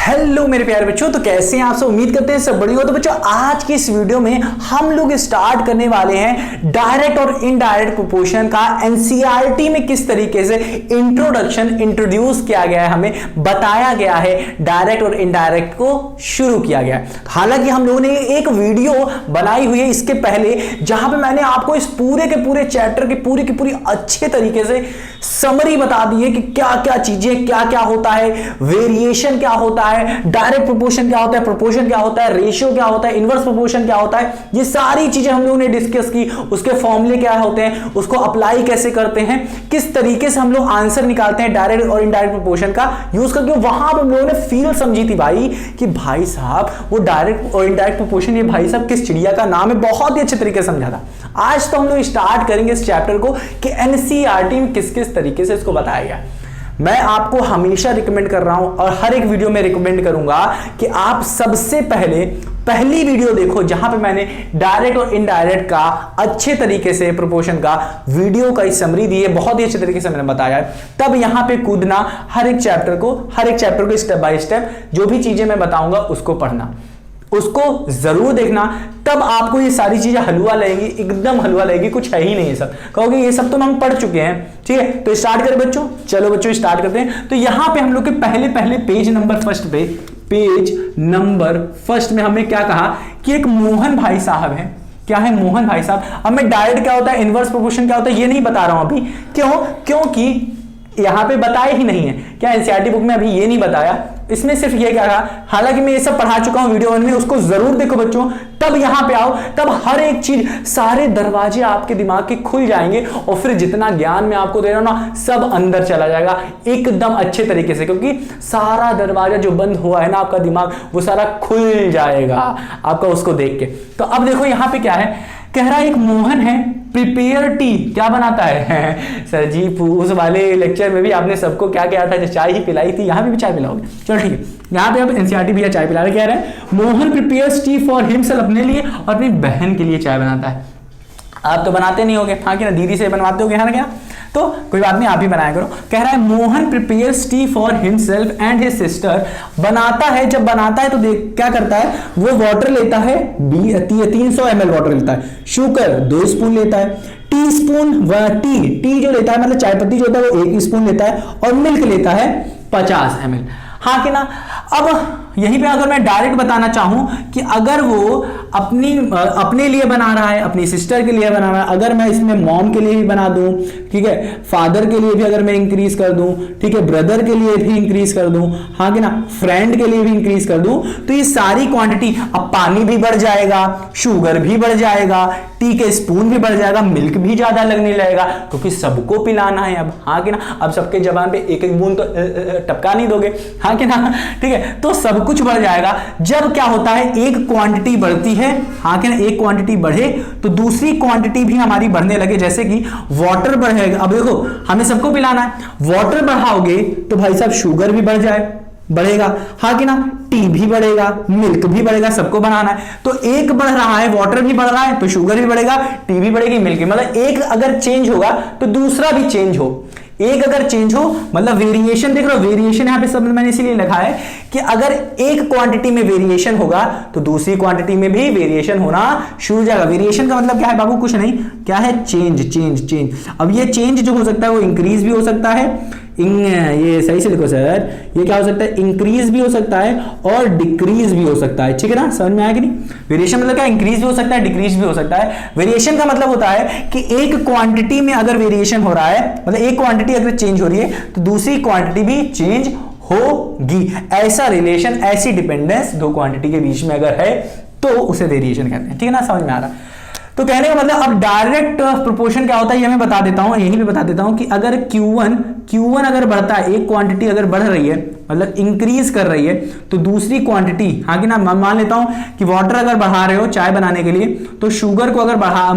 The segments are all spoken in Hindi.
हेलो मेरे प्यारे बच्चों, तो कैसे हैं आप सब। उम्मीद करते हैं सब बढ़िया हो। तो बच्चों आज की इस वीडियो में हम लोग स्टार्ट करने वाले हैं डायरेक्ट और इनडायरेक्ट प्रोपोर्शन का एनसीईआरटी में किस तरीके से इंट्रोड्यूस किया गया है, हमें बताया गया है, डायरेक्ट और इनडायरेक्ट को शुरू किया गया है। हालांकि हम लोगों ने एक वीडियो बनाई हुई है इसके पहले, जहां पे मैंने आपको इस पूरे के पूरे चैप्टर की पूरी अच्छे तरीके से समरी बता दी है कि क्या क्या चीजें, क्या क्या होता है, वेरिएशन क्या होता है, डायरेक्ट प्रोपोर्शन क्या होता है, प्रोपोर्शन क्या होता है, रेशियो क्या होता है, इनवर्स प्रोपोर्शन क्या होता है। ये सारी चीजें हम लोगों ने डिस्कस की। उसके फॉर्मूले क्या होते हैं, उसको अप्लाई कैसे करते हैं, किस तरीके से हम लोग आंसर निकालते हैं डायरेक्ट और इनडायरेक्ट प्रोपोर्शन का यूज करके। वहां पर हम लोगों ने फील समझी थी भाई कि भाई साहब वो डायरेक्ट और इनडायरेक्ट प्रोपोर्शन, ये भाई साहब किस चिड़िया का नाम है, बहुत ही अच्छे तरीके से समझा था। आज तो हम लोग स्टार्ट करेंगे इस चैप्टर को कि एनसीईआरटी में किस किस तरीके से इसको बताया गया। मैं आपको हमेशा रिकमेंड कर रहा हूं और हर एक वीडियो में रिकमेंड करूंगा कि आप सबसे पहली वीडियो देखो जहां पे मैंने डायरेक्ट और इनडायरेक्ट का अच्छे तरीके से प्रोपोर्शन का वीडियो का समरी दी है, बहुत ही अच्छे तरीके से मैंने बताया है। तब यहां पे कूदना, हर एक चैप्टर को स्टेप बाय स्टेप जो भी चीजें मैं बताऊंगा उसको पढ़ना, उसको जरूर देखना, तब आपको ये सारी चीजें हलवा लगेगी, एकदम हलवा लगेगी, कुछ है ही नहीं ये सब। कहोगे ये सब तो हम पढ़ चुके हैं, ठीक है। तो स्टार्ट करें बच्चों, चलो बच्चों स्टार्ट करते हैं। तो यहां पे हम लोग के पहले पेज नंबर फर्स्ट में हमने क्या कहा कि एक मोहन भाई साहब है। क्या है? मोहन भाई साहब। अब मैं डायरेक्ट क्या होता है, इनवर्स प्रोपोर्शन क्या होता है, ये नहीं बता रहा हूं अभी। क्योंकि यहां पे बताया ही नहीं है। क्या एनसीईआरटी बुक में अभी ये नहीं बताया, इसमें सिर्फ ये क्या कहा। हालांकि मैं ये सब पढ़ा चुका हूं वीडियो 1 में, उसको जरूर देखो बच्चों, तब यहां पे आओ, तब हर एक चीज, सारे दरवाजे आपके दिमाग के खुल जाएंगे और फिर जितना ज्ञान मैं आपको दे रहा हूं ना, सब अंदर चला जाएगा एकदम अच्छे तरीके से। क्योंकि सारा दरवाजा जो बंद हुआ है ना आपका दिमाग, वो सारा खुल जाएगा आपका उसको देख के। तो अब देखो यहां पे क्या है, कह रहा है एक मोहन है, प्रिपेयर टी क्या बनाता है सर जी, उस वाले लेक्चर में भी आपने सबको क्या किया था, जो चाय ही पिलाई थी, यहां भी चाय पिलाओगे। चलो ठीक है, यहां पे अब एनसीईआरटी भैया चाय पिला रहे। कह रहे हैं Mohan prepares T for himself, अपने लिए और अपनी बहन के लिए चाय बनाता है। आप तो बनाते नहीं होगे, हाँ कि ना, दीदी से बनवाते होगे, है ना क्या? तो कोई बात नहीं, आप ही बनाया करो। कह रहा है Mohan prepares T for himself and his sister, बनाता है, जब बनाता है तो देख क्या करता है, वो वाटर लेता है 300 ml वाटर लेता है, शुगर 2 स्पून लेता है, टी स्पून टी जो लेता है मतलब चाय पत्ती जो होता है वो 1 स्पून लेता है, और मिल्क लेता है 50 ml। हाँ कि ना। अब यहीं पे अगर मैं डायरेक्ट बताना चाहूं कि अगर वो अपने लिए बना रहा है, अपनी सिस्टर के लिए बना रहा है, अगर मैं इसमें मॉम के लिए भी बना दूं, ठीक है, फादर के लिए भी अगर मैं इंक्रीज कर दूं, ठीक है, ब्रदर के लिए भी इंक्रीज कर दूं, हाँ कि ना, फ्रेंड के लिए भी इंक्रीज कर दूं, तो ये सारी क्वांटिटी, अब पानी भी बढ़ जाएगा, शुगर भी बढ़ जाएगा, टी के स्पून भी बढ़ जाएगा, मिल्क भी ज्यादा लगने लगेगा, क्योंकि सबको पिलाना है अब, हाँ कि ना। अब सबके जबान पे एक एक बूंद तो टपका नहीं दोगे, हाँ कि ना, ठीक है। तो सब कुछ बढ़ जाएगा। जब क्या होता है, एक क्वांटिटी बढ़ती है, हाँ कि ना, एक क्वांटिटी बढ़े तो दूसरी क्वांटिटी भी हमारी बढ़ने लगे। जैसे कि वाटर बढ़ेगा, अब देखो हमें सबको पिलाना है, वाटर बढ़ाओगे तो भाई साहब शुगर भी बढ़ेगा, हाँ कि ना, टी भी बढ़ेगा, मिल्क भी बढ़ेगा, सबको बनाना है। तो एक बढ़ रहा है, वाटर भी बढ़ रहा है तो शुगर भी बढ़ेगा, टी भी बढ़ेगी, मिल्क भी, मतलब एक अगर चेंज होगा तो दूसरा भी चेंज हो। एक अगर चेंज हो मतलब वेरिएशन, देख लो वेरिएशन यहां पे सब मैंने इसीलिए लिखा है कि अगर एक क्वांटिटी में वेरिएशन होगा तो दूसरी क्वांटिटी में भी वेरिएशन होना शुरू हो जाएगा। वेरिएशन का मतलब क्या है बाबू? कुछ नहीं, क्या है? चेंज। अब ये चेंज जो हो सकता है वो इंक्रीज भी हो सकता है, ये सही से लिखो सर, ये क्या हो सकता है? इंक्रीज भी हो सकता है और डिक्रीज भी हो सकता है, ठीक है ना? समझ में आया कि नहीं? वेरिएशन मतलब क्या? इंक्रीज भी हो सकता है, डिक्रीज भी हो सकता है। वेरिएशन का मतलब होता है कि एक क्वांटिटी में अगर वेरिएशन हो रहा है, मतलब एक क्वांटिटी अगर चेंज हो रही है तो दूसरी क्वांटिटी भी चेंज होगी। ऐसा रिलेशन, ऐसी डिपेंडेंस दो क्वांटिटी के बीच में अगर है तो उसे वेरिएशन कहते हैं, ठीक है ना? समझ में आ रहा है? तो कहने का मतलब अब डायरेक्ट प्रोपोर्शन क्या होता है ये मैं बता देता हूं, यही भी बता देता हूं कि अगर Q1 अगर बढ़ता है, एक क्वांटिटी अगर बढ़ रही है मतलब इंक्रीज कर रही है, तो दूसरी क्वांटिटी, हाँ कि ना, मान लेता हूं कि वाटर अगर बढ़ा रहे हो चाय बनाने के लिए तो शुगर को अगर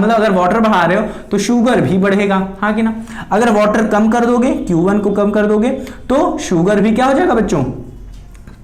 अगर वाटर बढ़ा रहे हो तो शुगर भी बढ़ेगा, हाँ कि ना। अगर वाटर कम कर दोगे, Q1 को कम कर दोगे तो शुगर भी क्या हो जाएगा बच्चों?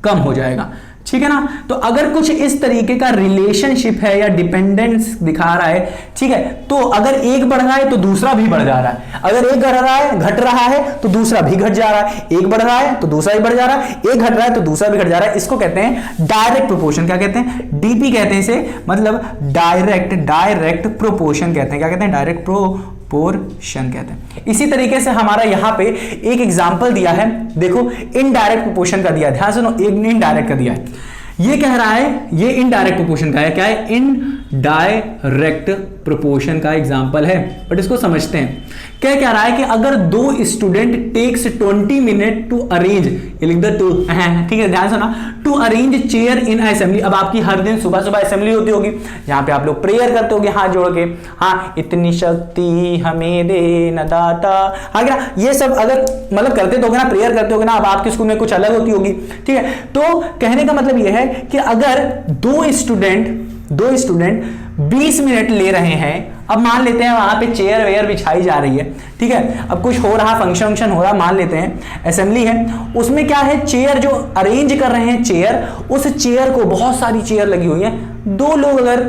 कम हो जाएगा, ठीक है ना। तो अगर कुछ इस तरीके का रिलेशनशिप है या डिपेंडेंस दिखा रहा है, ठीक है, तो अगर एक बढ़ रहा है तो दूसरा भी बढ़ जा रहा है, अगर एक घट रहा है तो दूसरा भी घट जा रहा है, एक बढ़ रहा है तो दूसरा भी बढ़ जा रहा है, एक घट रहा है तो दूसरा भी घट जा रहा है। इसको कहते हैं डायरेक्ट प्रोपोर्शन। क्या कहते हैं? डीपी कहते हैं इसे, मतलब डायरेक्ट प्रोपोर्शन कहते हैं। क्या कहते हैं? डायरेक्ट प्रोपोर्शन कहते हैं। इसी तरीके से हमारा यहां पे एक एग्जांपल दिया है, देखो इनडायरेक्ट प्रोपोर्शन का दिया है, ध्यान सुनो, एक इनडायरेक्ट का दिया है। ये कह रहा है, ये इनडायरेक्ट प्रोपोर्शन का है, क्या है? इनडायरेक्ट प्रोपोर्शन का एग्जांपल है, बट इसको समझते हैं। क्या कह रहा है कि अगर दो student takes 20 minute to arrange, ये लिख दो टू, ठीक है, ध्यान सुना, to arrange chair in assembly. अब आपकी हर दिन सुबह सुबह असेंबली होती होगी, जहां पे आप लोग प्रेयर करते होगे हाथ जोड़ के, हाँ, इतनी शक्ति हमें दे न दाता, हाँ क्या, ये सब अगर मतलब करते तो होगे ना, प्रेयर करते होगे ना। अब आपके स्कूल में कुछ अलग होती होगी, ठीक है। तो कहने का मतलब यह है कि अगर दो स्टूडेंट 20 मिनट ले रहे हैं, अब मान लेते हैं वहां पे चेयर वेयर बिछाई जा रही है, ठीक है, अब कुछ हो रहा, फंक्शन हो रहा, मान लेते हैं असेंबली है, उसमें क्या है, चेयर जो अरेंज कर रहे हैं चेयर, उस चेयर को, बहुत सारी चेयर लगी हुई है, दो लोग अगर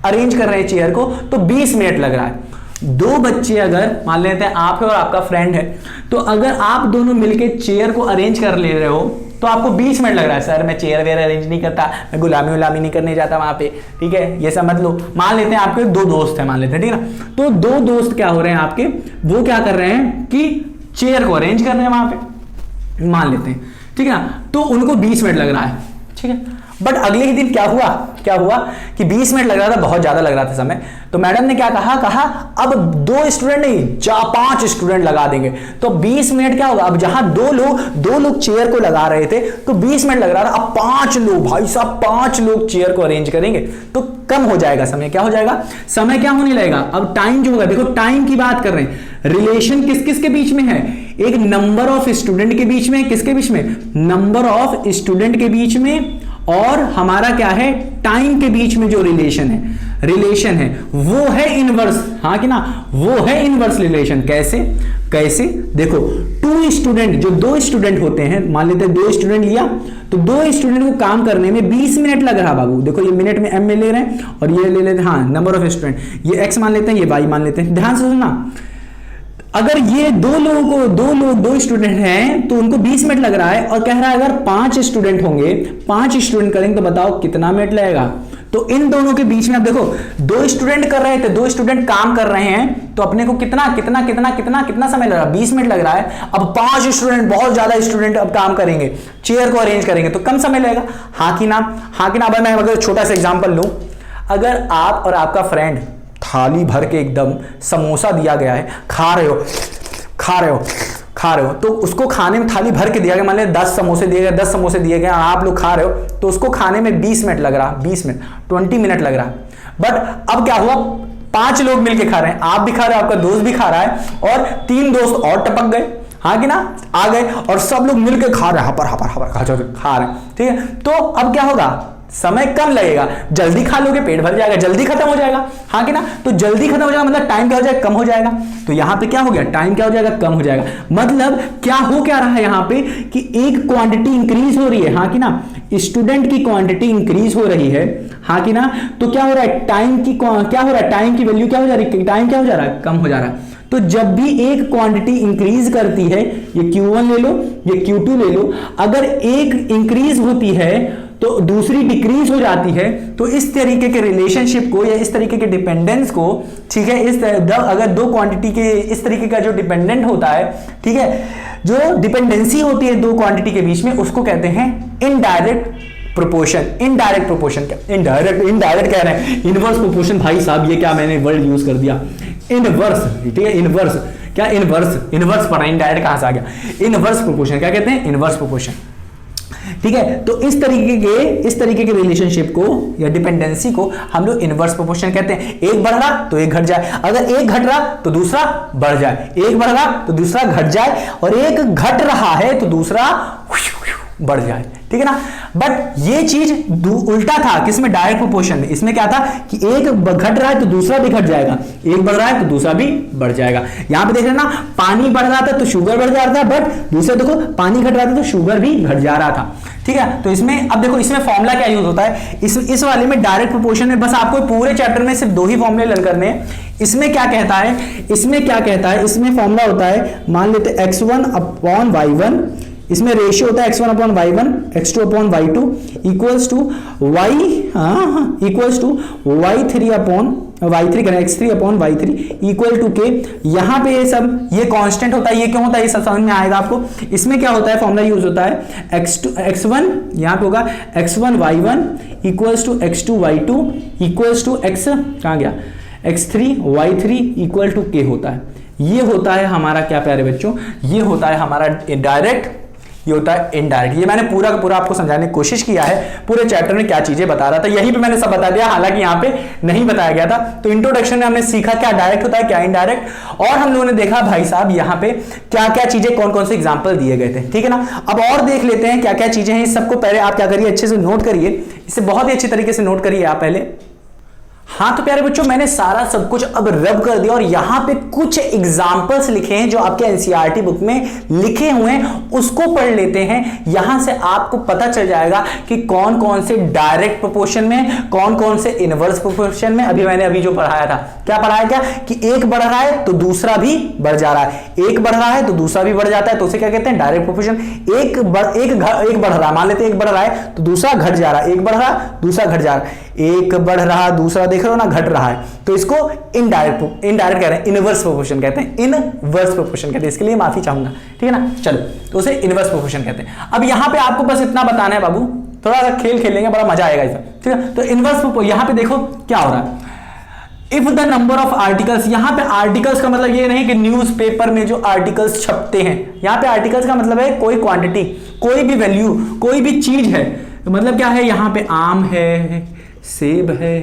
अरेंज कर रहे हैं चेयर को तो 20 मिनट लग रहा है। दो बच्चे अगर मान लेते हैं आप है और आपका फ्रेंड है, तो अगर आप दोनों मिलकर चेयर को अरेंज कर ले रहे हो तो आपको 20 मिनट लग रहा है। सर मैं चेयर वेयर अरेंज नहीं करता, मैं गुलामी नहीं करने जाता वहां पे, ठीक है, ये सब मत लो। मान लेते हैं आपके दो दोस्त हैं, मान लेते हैं, ठीक है ना। तो दो दोस्त क्या हो रहे हैं आपके, वो क्या कर रहे हैं कि चेयर को अरेंज कर रहे हैं वहां पे, मान लेते हैं, ठीक है ना। तो उनको 20 मिनट लग रहा है, ठीक है। बट अगले ही दिन क्या हुआ कि 20 मिनट लग रहा था, बहुत ज्यादा लग रहा था समय, तो मैडम ने क्या कहा अब 2 स्टूडेंट नहीं, 5 स्टूडेंट लगा देंगे। तो 20 मिनट क्या होगा, अब जहां दो लोग चेयर को लगा रहे थे तो 20 मिनट लग रहा था, अब 5 लोग, भाई साहब 5 लोग चेयर को अरेंज करेंगे तो कम हो जाएगा समय। क्या हो जाएगा? समय क्या होने लगेगा? अब टाइम जो होगा, देखो टाइम की बात कर रहे हैं, रिलेशन किस के बीच में है? एक नंबर ऑफ स्टूडेंट के बीच में, किसके बीच में? नंबर ऑफ स्टूडेंट के बीच में, और हमारा क्या है, टाइम के बीच में जो रिलेशन है वो है इनवर्स, हाँ कि ना, वो है इनवर्स रिलेशन। कैसे देखो, 2 स्टूडेंट, जो 2 स्टूडेंट होते हैं, मान लेते हैं 2 स्टूडेंट लिया, तो 2 स्टूडेंट को काम करने में 20 मिनट लग रहा बाबू। देखो ये मिनट में m में ले रहे हैं और ये ले लेते हैं, हाँ, नंबर ऑफ स्टूडेंट, ये x मान लेते हैं, ये y मान लेते हैं। ध्यान से सुनना, अगर ये दो स्टूडेंट हैं तो उनको 20 मिनट लग रहा है, और कह रहा है अगर 5 स्टूडेंट होंगे, 5 स्टूडेंट करेंगे तो बताओ कितना मिनट लगेगा। तो इन दोनों के बीच में, अब देखो 2 स्टूडेंट कर रहे थे, 2 स्टूडेंट काम कर रहे हैं, तो अपने को कितना समय लग रहा है? 20 मिनट लग रहा है। अब 5 स्टूडेंट, बहुत ज्यादा स्टूडेंट अब काम करेंगे, चेयर को अरेंज करेंगे तो कम समय लगेगा, हाँ कि ना। अब मैं अगर छोटा सा एग्जाम्पल लूं, अगर आप और आपका फ्रेंड थाली भर के एकदम समोसा दिया गया है, खा रहे हो, तो उसको खाने में थाली भर के दिया गया, मान लीजिए 10 समोसे दिए गए, आप लोग खा रहे हो, तो उसको खाने में 20 मिनट लग रहा, 20 मिनट लग रहा। बट अब क्या हुआ, 5 लोग मिलके खा रहे हैं, आप भी खा रहे हो, आपका दोस्त भी खा रहा है, और 3 दोस्त और टपक गए, हाँ कि ना, आ गए, और सब लोग मिलके खा रहे हैं, हपर खा रहे हैं, ठीक है। तो अब क्या होगा, समय कम लगेगा, जल्दी खा लोगे, पेट भर जाएगा, जल्दी खत्म हो जाएगा, हाँ कि ना। तो जल्दी खत्म हो जाएगा मतलब टाइम क्या हो जाएगा, कम हो जाएगा। तो यहां पे क्या हो गया, टाइम क्या हो जाएगा, कम हो जाएगा। मतलब क्या रहा है यहां पे कि एक क्वांटिटी इंक्रीज हो रही है, हाँ कि ना, स्टूडेंट की क्वांटिटी इंक्रीज हो रही है, हाँ कि ना। तो क्या हो रहा है, टाइम की वैल्यू क्या हो जा रही है, टाइम क्या हो जा रहा है, कम हो जा रहा है। तो जब भी एक क्वांटिटी इंक्रीज करती है, ये Q1 ले लो, ये Q2 ले लो, अगर एक इंक्रीज होती है तो दूसरी डिक्रीज हो जाती है। तो इस तरीके के रिलेशनशिप को या इस तरीके के डिपेंडेंस को, ठीक है, अगर 2 क्वांटिटी के इस तरीके का जो डिपेंडेंट होता है, ठीक है, जो डिपेंडेंसी होती है 2 क्वांटिटी के बीच में, उसको कहते हैं इनडायरेक्ट प्रोपोर्शन। इनडायरेक्ट कह रहे हैं, इनवर्स प्रोपोर्शन, भाई साहब ये क्या मैंने वर्ड यूज कर दिया, इनवर्स, ठीक है, इनवर्स पढ़ा, इनडायरेक्ट कहां से आ गया, इनवर्स प्रोपोर्शन। क्या कहते हैं, इनवर्स प्रोपोर्शन, ठीक है। तो इस तरीके के रिलेशनशिप को या डिपेंडेंसी को हम लोग इनवर्स प्रोपोर्शन कहते हैं। एक बढ़ रहा तो एक घट जाए, अगर एक घट रहा तो दूसरा बढ़ जाए, एक बढ़ रहा तो दूसरा घट जाए, और एक घट रहा है तो दूसरा बढ़ जाए, ठीक है ना। बट ये चीज उल्टा था किसमें, डायरेक्ट प्रोपोर्शन में। इसमें क्या था कि एक घट रहा है तो दूसरा भी घट जाएगा, एक बढ़ रहा है तो दूसरा भी बढ़ जाएगा। यहां पे देख रहे ना, पानी बढ़ रहा था तो शुगर बढ़ जा रहा था, बट दूसरा देखो पानी घट रहा था तो शुगर भी घट जा रहा था, ठीक है। तो इसमें अब देखो इसमें फॉर्मूला क्या यूज होता है, इस वाले में डायरेक्ट प्रोपोर्शन में बस आपको पूरे चैप्टर में सिर्फ 2 ही फॉर्मूले लर्न करने हैं। इसमें क्या कहता है, इसमें फॉर्मूला होता है, मान लेते x1 अपॉन y1, इसमें रेशियो होता है x1 upon y1, x2 upon y2 equals to y3 upon y3 करें, x3 upon y3 equal to के। यहां पे ये सब ये कांस्टेंट होता है, ये क्यों होता है ये सब समझ में आएगा आपको। इसमें क्या होता है, फॉर्मूला यूज होता है x1 यहां पे होगा x1 y1 equals to x2 y2 equals to x कहां गया x3 y3 equal to k होता है। ये होता है हमारा क्या प्यारे बच्चों, ये होता है हमारा डायरेक्ट, ये होता है इनडायरेक्ट। ये मैंने पूरा का पूरा आपको समझाने की कोशिश किया है, पूरे चैप्टर में क्या चीजें बता रहा था यही पे मैंने सब बता दिया, हालांकि यहाँ पे नहीं बताया गया था। तो इंट्रोडक्शन में हमने सीखा क्या डायरेक्ट होता है क्या इनडायरेक्ट, और हम लोगों ने देखा भाई साहब यहाँ पे क्या क्या चीजें कौन कौन से एग्जाम्पल दिए गए थे, ठीक है ना। अब और देख लेते हैं क्या क्या चीजें हैं। इस सबको पहले आप क्या करिए, अच्छे से नोट करिए, इसे बहुत ही अच्छी तरीके से नोट करिए आप पहले। हाँ तो प्यारे बच्चों मैंने सारा सब कुछ अब रब कर दिया और यहां पे कुछ एग्जाम्पल्स लिखे हैं जो आपके एनसीईआरटी बुक में लिखे हुए हैं, उसको पढ़ लेते हैं। यहां से आपको पता चल जाएगा कि कौन कौन से डायरेक्ट प्रोपोर्शन में, कौन कौन से इनवर्स प्रोपोर्शन में। मैंने जो पढ़ाया था, क्या पढ़ाया क्या कि एक बढ़ रहा है तो दूसरा भी बढ़ जा रहा है, एक बढ़ रहा है तो दूसरा भी बढ़ जाता है, तो उसे क्या कहते हैं डायरेक्ट प्रोपोर्शन। एक बढ़ रहा है, मान लेते एक बढ़ रहा है तो दूसरा घट जा रहा है, एक बढ़ रहा दूसरा घट जा रहा है, एक बढ़ रहा दूसरा देख रहे हो ना घट रहा है, तो इसको इनडायरेक्ट कह रहे हैं, इनवर्स प्रोपोर्शन कहते हैं, इनवर्स प्रोपोर्शन कहते हैं। इसके लिए माफी चाहूंगा, ठीक है ना। चलो तो उसे इनवर्स प्रोपोर्शन कहते हैं। अब यहां पे आपको बस इतना बताना है बाबू, थोड़ा सा खेल खेलेंगे, बड़ा मजा आएगा इसमें, ठीक है। तो इनवर्स यहां पे देखो क्या हो रहा है, if the number of articles, यहां पे आर्टिकल्स का मतलब ये नहीं कि न्यूज़पेपर में जो आर्टिकल्स छपते हैं, यहां पे आर्टिकल्स का मतलब है कोई क्वांटिटी, कोई भी वैल्यू, कोई भी चीज है। तो मतलब क्या है, यहां पे आम है, सेब है,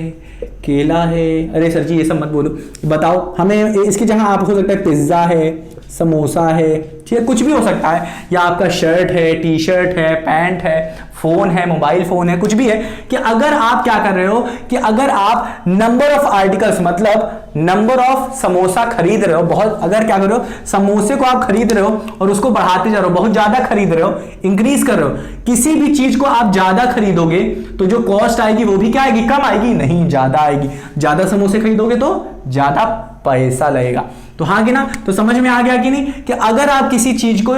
केला है, अरे सर जी ये सब मत बोलो, बताओ हमें इसकी जगह आप हो सकता है पिज्जा है, समोसा है, ठीक है, कुछ भी हो सकता है, या आपका शर्ट है, टी शर्ट है, पैंट है, फोन है, मोबाइल फोन है, कुछ भी है। कि अगर आप क्या कर रहे हो कि अगर आप नंबर ऑफ आर्टिकल्स मतलब नंबर ऑफ समोसा खरीद रहे हो, बहुत, अगर क्या कर रहे हो समोसे को आप खरीद रहे हो और उसको बढ़ाते जा रहे हो, बहुत ज्यादा खरीद रहे हो, इंक्रीज कर रहे हो, किसी भी चीज को आप ज्यादा खरीदोगे तो जो कॉस्ट आएगी वो भी क्या आएगी, कम आएगी, नहीं ज्यादा आएगी। ज्यादा समोसे खरीदोगे तो ज्यादा पैसा लगेगा। तो हाँ कि ना, तो समझ में आ गया कि नहीं कि अगर आप किसी चीज को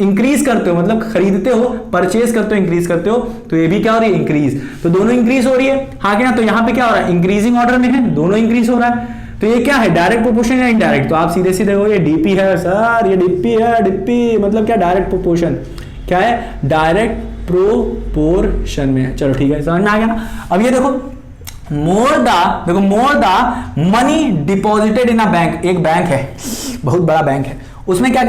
इंक्रीज करते हो, मतलब खरीदते हो, परचेज करते हो, इंक्रीज करते हो, तो ये भी क्या हो रही है, इंक्रीज। तो दोनों इंक्रीज हो रही है, हाँ कि ना। तो यहां पे क्या हो रहा है, इंक्रीजिंग ऑर्डर में है, दोनों इंक्रीज हो रहा है। तो ये क्या है, डायरेक्ट प्रोपोर्शन या इनडायरेक्ट। तो आप सीधे सीधे हो, ये डीपी है सर, ये डीपी है, डीपी मतलब क्या, डायरेक्ट प्रोपोर्शन। क्या है, डायरेक्ट प्रोपोर्शन में है। चलो ठीक है, समझ में आ गया ना। अब ये देखो more the money deposited in a bank, एक बैंक है, बहुत बड़ा बैंक है, उसमें क्या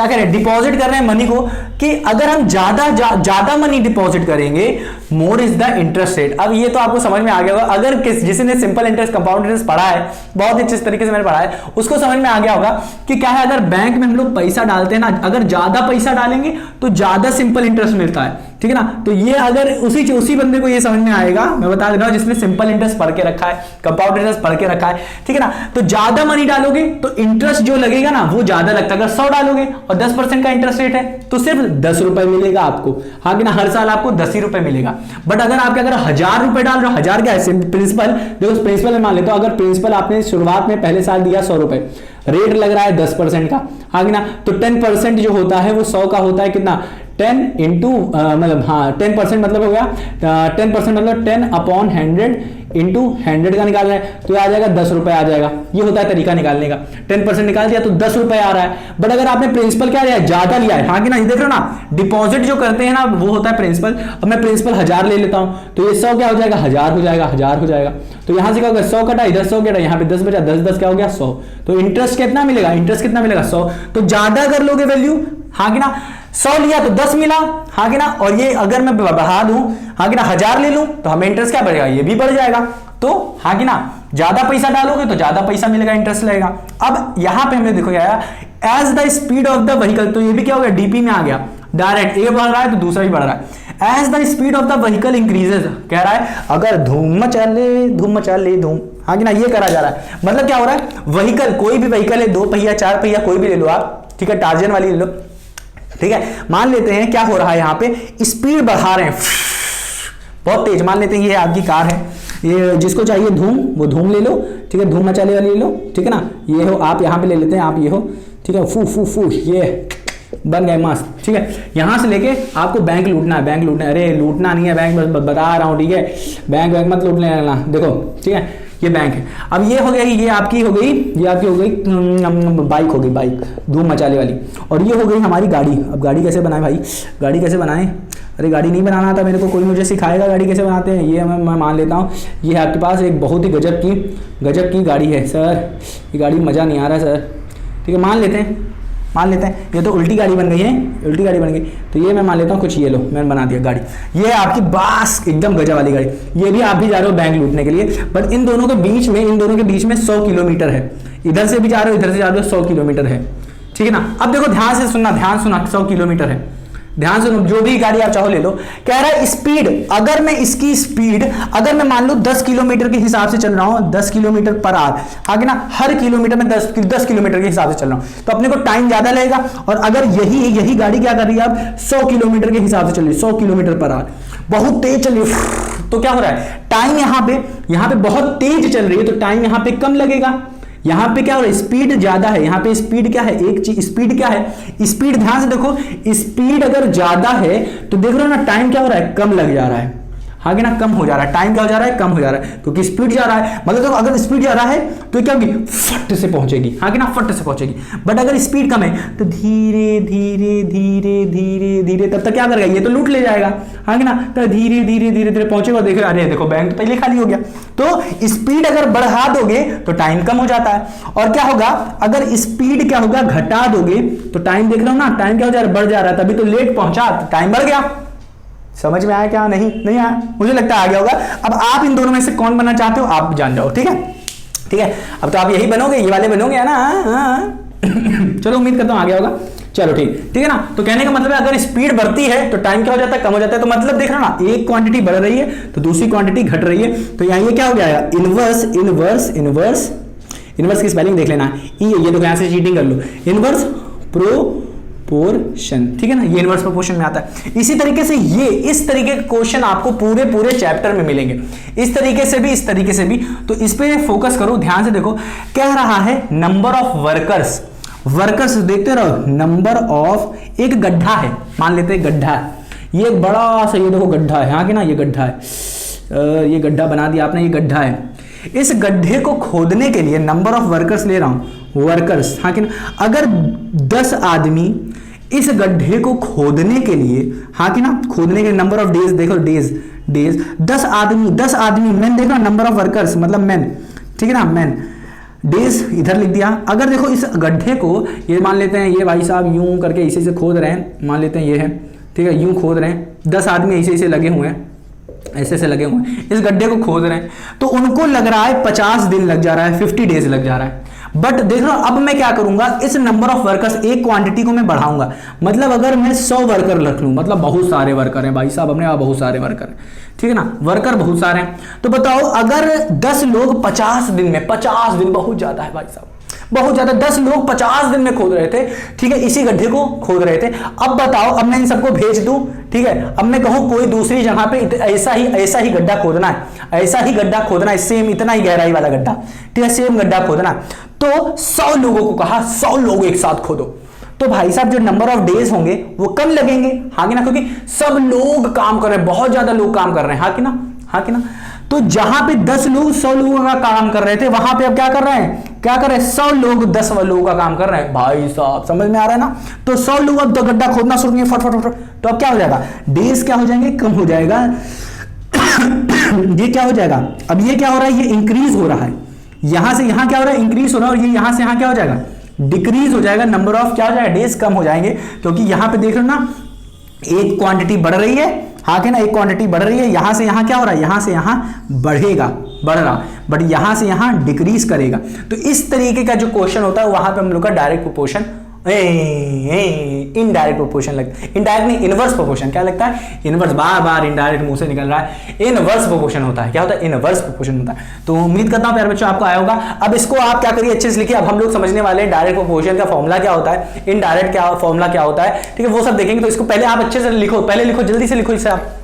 करें, डिपॉजिट कर रहे हैं मनी को, कि अगर हम ज्यादा मनी डिपॉजिट करेंगे, more is the interest rate. अब ये तो आपको समझ में आ गया होगा, अगर जिसने सिंपल इंटरेस्ट, कंपाउंड इंटरेस्ट पढ़ा है, बहुत ही अच्छे तरीके से मैंने पढ़ा है, उसको समझ में आ गया होगा कि क्या है, अगर बैंक में हम लोग पैसा डालते हैं ना, अगर ज्यादा पैसा डालेंगे तो ज्यादा सिंपल इंटरेस्ट मिलता है, ठीक है ना। तो ये अगर उसी बंदे को ये समझ में आएगा, मैं बता दे रहा हूं, जिसने सिंपल इंटरेस्ट पढ़ के रखा है, कंपाउंड इंटरेस्ट पढ़ के रखा है, ठीक है ना। तो ज्यादा मनी डालोगे तो इंटरेस्ट जो लगेगा ना वो ज्यादा लगता है। अगर 100 डालोगे और 10% का इंटरेस्ट रेट है तो सिर्फ 10 रुपए मिलेगा आपको, हाँ कि ना, हर साल आपको 10 ही रुपए मिलेगा। बट अगर आप 1000 रुपए डाल रहे हो, 1000 क्या है, प्रिंसिपल देखो, प्रिंसिपल मान लेते हो, अगर प्रिंसिपल आपने शुरुआत में पहले साल दिया 100 रुपए, रेट लग रहा है 10% का, हाँ कि ना, तो 10% जो होता है वो 100 का होता है कितना, 10 इंटू मतलब हाँ 10% मतलब हो गया 10% मतलब 10 अपॉन 100 इंटू 100 का निकाल रहे हैं तो आ जाएगा 10 रुपए आ जाएगा। ये होता है तरीका निकालने का, 10% निकाल दिया तो 10 रुपए आ रहा है। बट अगर आपने प्रिंसिपल क्या लिया है, ज्यादा लिया है, हाँ कि ना, ये देख रहे हो ना, डिपॉजिट जो करते हैं ना वो होता है प्रिंसिपल। अब मैं प्रिंसिपल 1000 ले लेता हूं तो ये 100 क्या हो जाएगा, 1000 हो जाएगा, 1000 हो जाएगा। तो यहां से क्या होगा, 100 कटा, इधर 100 कटा, यहाँ पे 10 बचा, 10 क्या हो गया 100। तो इंटरेस्ट कितना मिलेगा, इंटरेस्ट कितना मिलेगा 100। तो ज्यादा कर लोगे वैल्यू, हाँ कि ना, 100 लिया तो 10 मिला, हाँ कि ना, और ये अगर मैं बढ़ा दूं, हाँ कि ना, 1000 ले लूं तो हमें इंटरेस्ट क्या बढ़ेगा, ये भी बढ़ जाएगा। तो हाँ कि ना, ज्यादा पैसा डालोगे तो ज्यादा पैसा मिलेगा, इंटरेस्ट लगेगा। अब यहां पे हमने देखो क्या, as the speed of the vehicle, तो ये भी क्या हो गया, डीपी में आ गया। डायरेक्ट एक बढ़ रहा है तो दूसरा भी बढ़ रहा है। As the speed of the vehicle increases, कह रहा है अगर धूम मचाले धूम, हाँ कि ना, ये करा जा रहा है। मतलब क्या हो रहा है, व्हीकल, कोई भी व्हीकल है, 2 पहिया 4 पहिया कोई भी ले लो आप, ठीक है, टार्जन वाली ले लो, ठीक है। मान लेते हैं क्या हो रहा है, यहाँ पे स्पीड बढ़ा रहे हैं बहुत तेज, मान लेते हैं ये आपकी कार है, ये जिसको चाहिए धूम वो धूम ले लो, ठीक है, धूम मचाले वाली ले लो, ठीक है ना, ये हो, आप यहाँ पे ले लेते हैं, आप ये हो, ठीक है, फू फू फू, ये बन गए मस्त, ठीक है। यहां से लेके आपको बैंक लूटना है, बैंक लूटना है, अरे लूटना नहीं है बैंक, बस बता रहा हूं, ठीक है, बैंक मत लूट लेना, देखो, ठीक है, ये बैंक है। अब ये हो गया, ये आपकी हो गई, ये आपकी हो गई बाइक, हो गई बाइक धूम मचाले वाली, और ये हो गई हमारी गाड़ी। अब गाड़ी कैसे बनाए भाई, गाड़ी कैसे बनाएं, अरे गाड़ी नहीं बनाना था मेरे को, कोई मुझे सिखाएगा गाड़ी कैसे बनाते हैं। ये मैं मान लेता हूँ, ये आपके पास एक बहुत ही गजब की गाड़ी है सर, ये गाड़ी मज़ा नहीं आ रहा सर, ठीक है, मान लेते हैं ये तो उल्टी गाड़ी बन गई है, उल्टी गाड़ी बन गई, तो ये मैं मान लेता हूँ कुछ, ये लो मैंने बना दिया गाड़ी, ये आपकी बास एकदम गजब वाली गाड़ी। ये भी आप भी जा रहे हो बैंक लूटने के लिए, बट इन दोनों के बीच में 100 किलोमीटर है, इधर से भी जा रहे हो इधर से जा रहे हो, 100 किलोमीटर है, ठीक है ना। अब देखो ध्यान से सुनना, 100 किलोमीटर है, ध्यान से, जो भी गाड़ी आप चाहो ले लो। कह रहा है स्पीड, अगर मैं इसकी स्पीड, अगर मैं मान लो 10 किलोमीटर के हिसाब से चल रहा हूं, 10 किलोमीटर पर आवर, आगे ना, हर किलोमीटर में 10 किलोमीटर के हिसाब से चल रहा हूं, तो अपने को टाइम ज्यादा लगेगा। और अगर यही गाड़ी क्या कर रही है, अब 100 किलोमीटर के हिसाब से चल रही है, 100 किलोमीटर पर आवर, बहुत तेज चल रही है, तो क्या हो रहा है, टाइम यहाँ पे बहुत तेज चल रही है, तो टाइम यहाँ पे कम लगेगा। यहां पे क्या हो रहा है, स्पीड ज्यादा है, यहां पे स्पीड क्या है, एक चीज स्पीड क्या है, स्पीड ध्यान से देखो, स्पीड अगर ज्यादा है तो देख रहे हो ना, टाइम क्या हो रहा है, कम लग जा रहा है, हाँ कि ना, कम हो जा रहा है, टाइम क्या हो जा रहा है, कम हो जा रहा है, क्योंकि स्पीड जा रहा है। मतलब देखो अगर स्पीड जा रहा है तो क्या होगी, फट से पहुंचेगी, हाँ कि ना, फट से पहुंचेगी। बट अगर स्पीड कम है तो धीरे धीरे तब तक क्या करेगा, ये तो लूट ले जाएगा, हाँ कि ना, तो धीरे पहुंचेगा, देखो अरे देखो बैंक तो पहले खाली हो गया। तो स्पीड अगर बढ़ा दोगे तो टाइम कम हो जाता है, और क्या होगा, अगर स्पीड क्या होगा घटा दोगे तो टाइम देख रहे हो ना, टाइम क्या हो जा रहा है, बढ़ जा रहा है, तभी तो लेट पहुंचा, टाइम बढ़ गया। समझ में आया क्या, नहीं आया, मुझे लगता है आ गया होगा। अब आप इन दोनों में से कौन बनना चाहते हो आप जान जाओ, ठीक है। अब तो आप यही बनोगे, ये वाले बनोगे, है ना। चलो उम्मीद करता हूं आ गया होगा, चलो ठीक है ना। तो कहने का मतलब है अगर स्पीड बढ़ती है तो टाइम क्या हो जाता है, कम हो जाता है। तो मतलब देख रहा ना, एक क्वांटिटी बढ़ रही है तो दूसरी क्वांटिटी घट रही है, तो यहाँ ये क्या हो जाएगा, इनवर्स की स्पेलिंग देख लेना, ये तो यहां से चीटिंग कर लो, इनवर्स प्रोपोर्शन, ठीक है ना, ये इनवर्स प्रोपोर्शन में आता है। इसी तरीके से ये इस तरीके के क्वेश्चन आपको पूरे चैप्टर में मिलेंगे, इस तरीके से भी। तो इस पे फोकस करो, ध्यान से देखो, कह रहा है नंबर ऑफ वर्कर्स देखते रहो, नंबर ऑफ, एक गड्ढा है, मान लेते हैं गड्ढा है, ये एक बड़ा सा, ये देखो गड्ढा है, हाँ कि ना, ये गड्ढा है, ये गड्ढा बना दिया आपने, ये गड्ढा है। इस गड्ढे को खोदने के लिए नंबर ऑफ वर्कर्स ले रहा हूं, वर्कर्स, हाँ कि ना, अगर 10 आदमी इस गड्ढे को खोदने के लिए, हाँ कि ना, खोदने के नंबर ऑफ डेज देखो, डेज 10 आदमी मैन देखो, नंबर ऑफ वर्कर्स मतलब मैन, ठीक है ना, मैन, डेज इधर लिख दिया। अगर देखो इस गड्ढे को, ये मान लेते हैं, ये भाई साहब यूं करके इसे खोद रहे हैं, मान लेते हैं ये है, ठीक है, यूं खोद रहे हैं, 10 आदमी ऐसे लगे हुए हैं, ऐसे लगे हुए हैं, इस गड्ढे को खोद रहे हैं, तो उनको लग रहा है 50 दिन लग जा रहा है, 50 डेज लग जा रहा है। बट देख लो अब मैं क्या करूंगा, इस नंबर ऑफ वर्कर्स, एक क्वांटिटी को मैं बढ़ाऊंगा, मतलब अगर मैं 100 वर्कर रख लूं, मतलब बहुत सारे वर्कर हैं भाई साहब, अपने यहाँ बहुत सारे वर्कर हैं, ठीक है ना, वर्कर बहुत सारे हैं। तो बताओ अगर 10 लोग 50 दिन में, 50 दिन बहुत ज्यादा है भाई साहब, बहुत ज्यादा, 10 लोग 50 दिन में खोद रहे थे, ठीक है, इसी गड्ढे को खोद रहे थे। अब बताओ, अब मैं इन सबको भेज दूं, ठीक है, अब मैं कहूं कोई दूसरी जगह पे ऐसा ही गड्ढा खोदना है, सेम इतना ही गहराई वाला गड्ढा, ठीक है, सेम गड्ढा खोदना है, तो 100 लोगों को कहा 100 लोग एक साथ खोदो, तो भाई साहब जो नंबर ऑफ डेज होंगे वो कम लगेंगे, हाँ कि ना, क्योंकि सब लोग काम कर रहे हैं, बहुत ज्यादा लोग काम कर रहे हैं, हाँ कि ना। तो जहां पे 10 लोग 100 लोगों का काम कर रहे थे, वहां पे अब क्या कर रहे हैं, 100 लोग 10 लोगों का काम कर रहे हैं, भाई साहब समझ में आ रहा है ना। तो 100 लोग अब तो गड्ढा खोदना शुरू किए, फट, तो अब क्या हो जाएगा, डेज क्या हो जाएंगे, कम हो जाएगा। ये क्या हो जाएगा, अब ये क्या हो रहा है, ये इंक्रीज हो रहा है, यहां से यहां क्या हो रहा है, इंक्रीज हो रहा है, और ये यहां से यहां क्या हो जाएगा, डिक्रीज हो जाएगा, नंबर ऑफ क्या हो जाएगा, डेज कम हो जाएंगे, क्योंकि यहां पे देख रहे हो ना, एक क्वांटिटी बढ़ रही है, हाँ कि ना, एक क्वांटिटी बढ़ रही है, यहां से यहां क्या हो रहा है, यहां से यहां बढ़ रहा, बट यहां से यहां डिक्रीज करेगा। तो इस तरीके का जो क्वेश्चन होता है वहां पे हम लोग का डायरेक्ट प्रोपोर्शन इनडायरेक्ट प्रोपोर्शन लगता है, इनडायरेक्ट नहीं इनवर्स प्रोपोर्शन। क्या लगता है? इनवर्स, बार बार इनडायरेक्ट मुंह से निकल रहा है, इनवर्स प्रोपोर्शन होता है। क्या होता है? इनवर्स प्रोपोर्शन होता है। तो उम्मीद करता हूं प्यारे बच्चों आपको आया होगा। अब इसको आप क्या करिए, अच्छे से लिखिए। अब हम लोग समझने वाले हैं डायरेक्ट प्रोपोर्शन का फॉर्मूला क्या होता है, इनडायरेक्ट क्या फॉर्मूला क्या होता है, ठीक है, वो सब देखेंगे। तो इसको पहले आप अच्छे से लिखो, पहले लिखो, जल्दी से लिखो इसे आप।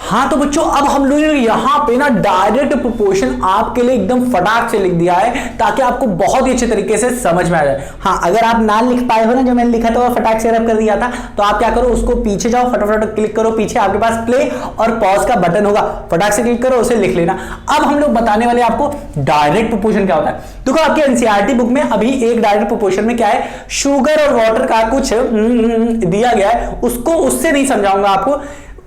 हाँ तो बच्चों अब हम लोगों ने यहां पे ना डायरेक्ट प्रोपोर्शन आपके लिए एकदम फटाक से लिख दिया है, ताकि आपको बहुत ही अच्छे तरीके से समझ में आ जाए। हाँ अगर आप ना लिख पाए हो ना, जो मैंने लिखा था वो फटाक से रब कर दिया था, तो आप क्या करो, उसको पीछे जाओ, फटाफट क्लिक करो, पीछे आपके पास प्ले और पॉज का बटन होगा, फटाक से क्लिक करो, उसे लिख लेना। अब हम लोग बताने वाले आपको डायरेक्ट प्रोपोर्शन क्या होता है। देखो आपके एनसीईआरटी बुक में अभी एक डायरेक्ट प्रोपोर्शन में क्या है, शुगर और वाटर का कुछ दिया गया है, उसको उससे नहीं समझाऊंगा आपको,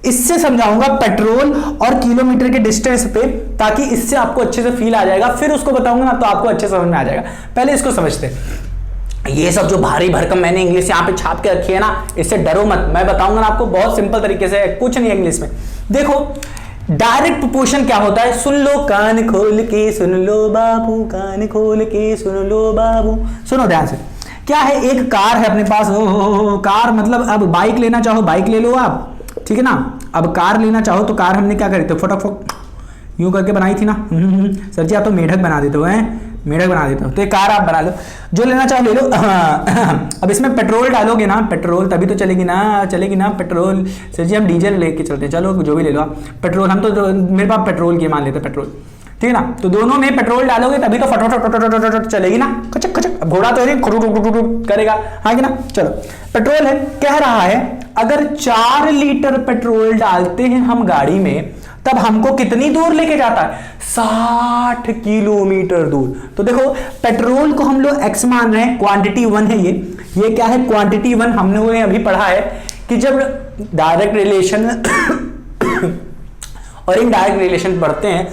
इससे समझाऊंगा पेट्रोल और किलोमीटर के डिस्टेंस पे, ताकि इससे आपको अच्छे से फील आ जाएगा। फिर उसको बताऊंगा ना तो आपको अच्छे समझ में आ जाएगा। पहले इसको समझते हैं। ये सब जो भारी भरकम मैंने इंग्लिश यहाँ पे छाप के रखी है ना, इससे डरो मत, मैं बताऊंगा ना आपको बहुत सिंपल तरीके से, कुछ नहीं इंग्लिश में। देखो डायरेक्ट प्रोपोर्शन क्या होता है, सुन लो कान खोल के, सुन लो बाबू कान खोल के, सुन लो बाबू, सुनो ध्यान से। क्या है, एक कार है अपने पास, कार मतलब अब बाइक लेना चाहो बाइक ले लो आप, ठीक है ना। अब कार लेना चाहो तो कार हमने क्या करी थी, फटाफट यूं करके बनाई थी ना। सर जी आप तो मेढक बना देते हो, हैं मेढक बना देते हो, तो ये कार आप बना लो, जो लेना चाहो ले लो। अब इसमें पेट्रोल डालोगे ना, पेट्रोल तभी तो चलेगी ना पेट्रोल। सर जी हम डीजल लेके चलते हैं, चलो जो भी ले लो आप, पेट्रोल हम तो मेरे पास पेट्रोल की मान लेते पेट्रोल, ठीक है ना। तो दोनों में पेट्रोल डालोगे तभी तो फटाफट चलेगी ना, खचक खचक। अब घोड़ा तो नहीं करेगा, हाँ कि ना। चलो पेट्रोल है, कह रहा है अगर 4 लीटर पेट्रोल डालते हैं हम गाड़ी में, तब हमको कितनी दूर लेके जाता है, 60 किलोमीटर दूर। तो देखो पेट्रोल को हम लोग x मान रहे हैं, क्वांटिटी 1 है ये क्या है, क्वांटिटी 1। हमने अभी पढ़ा है कि जब डायरेक्ट रिलेशन और इनडायरेक्ट रिलेशन पढ़ते हैं,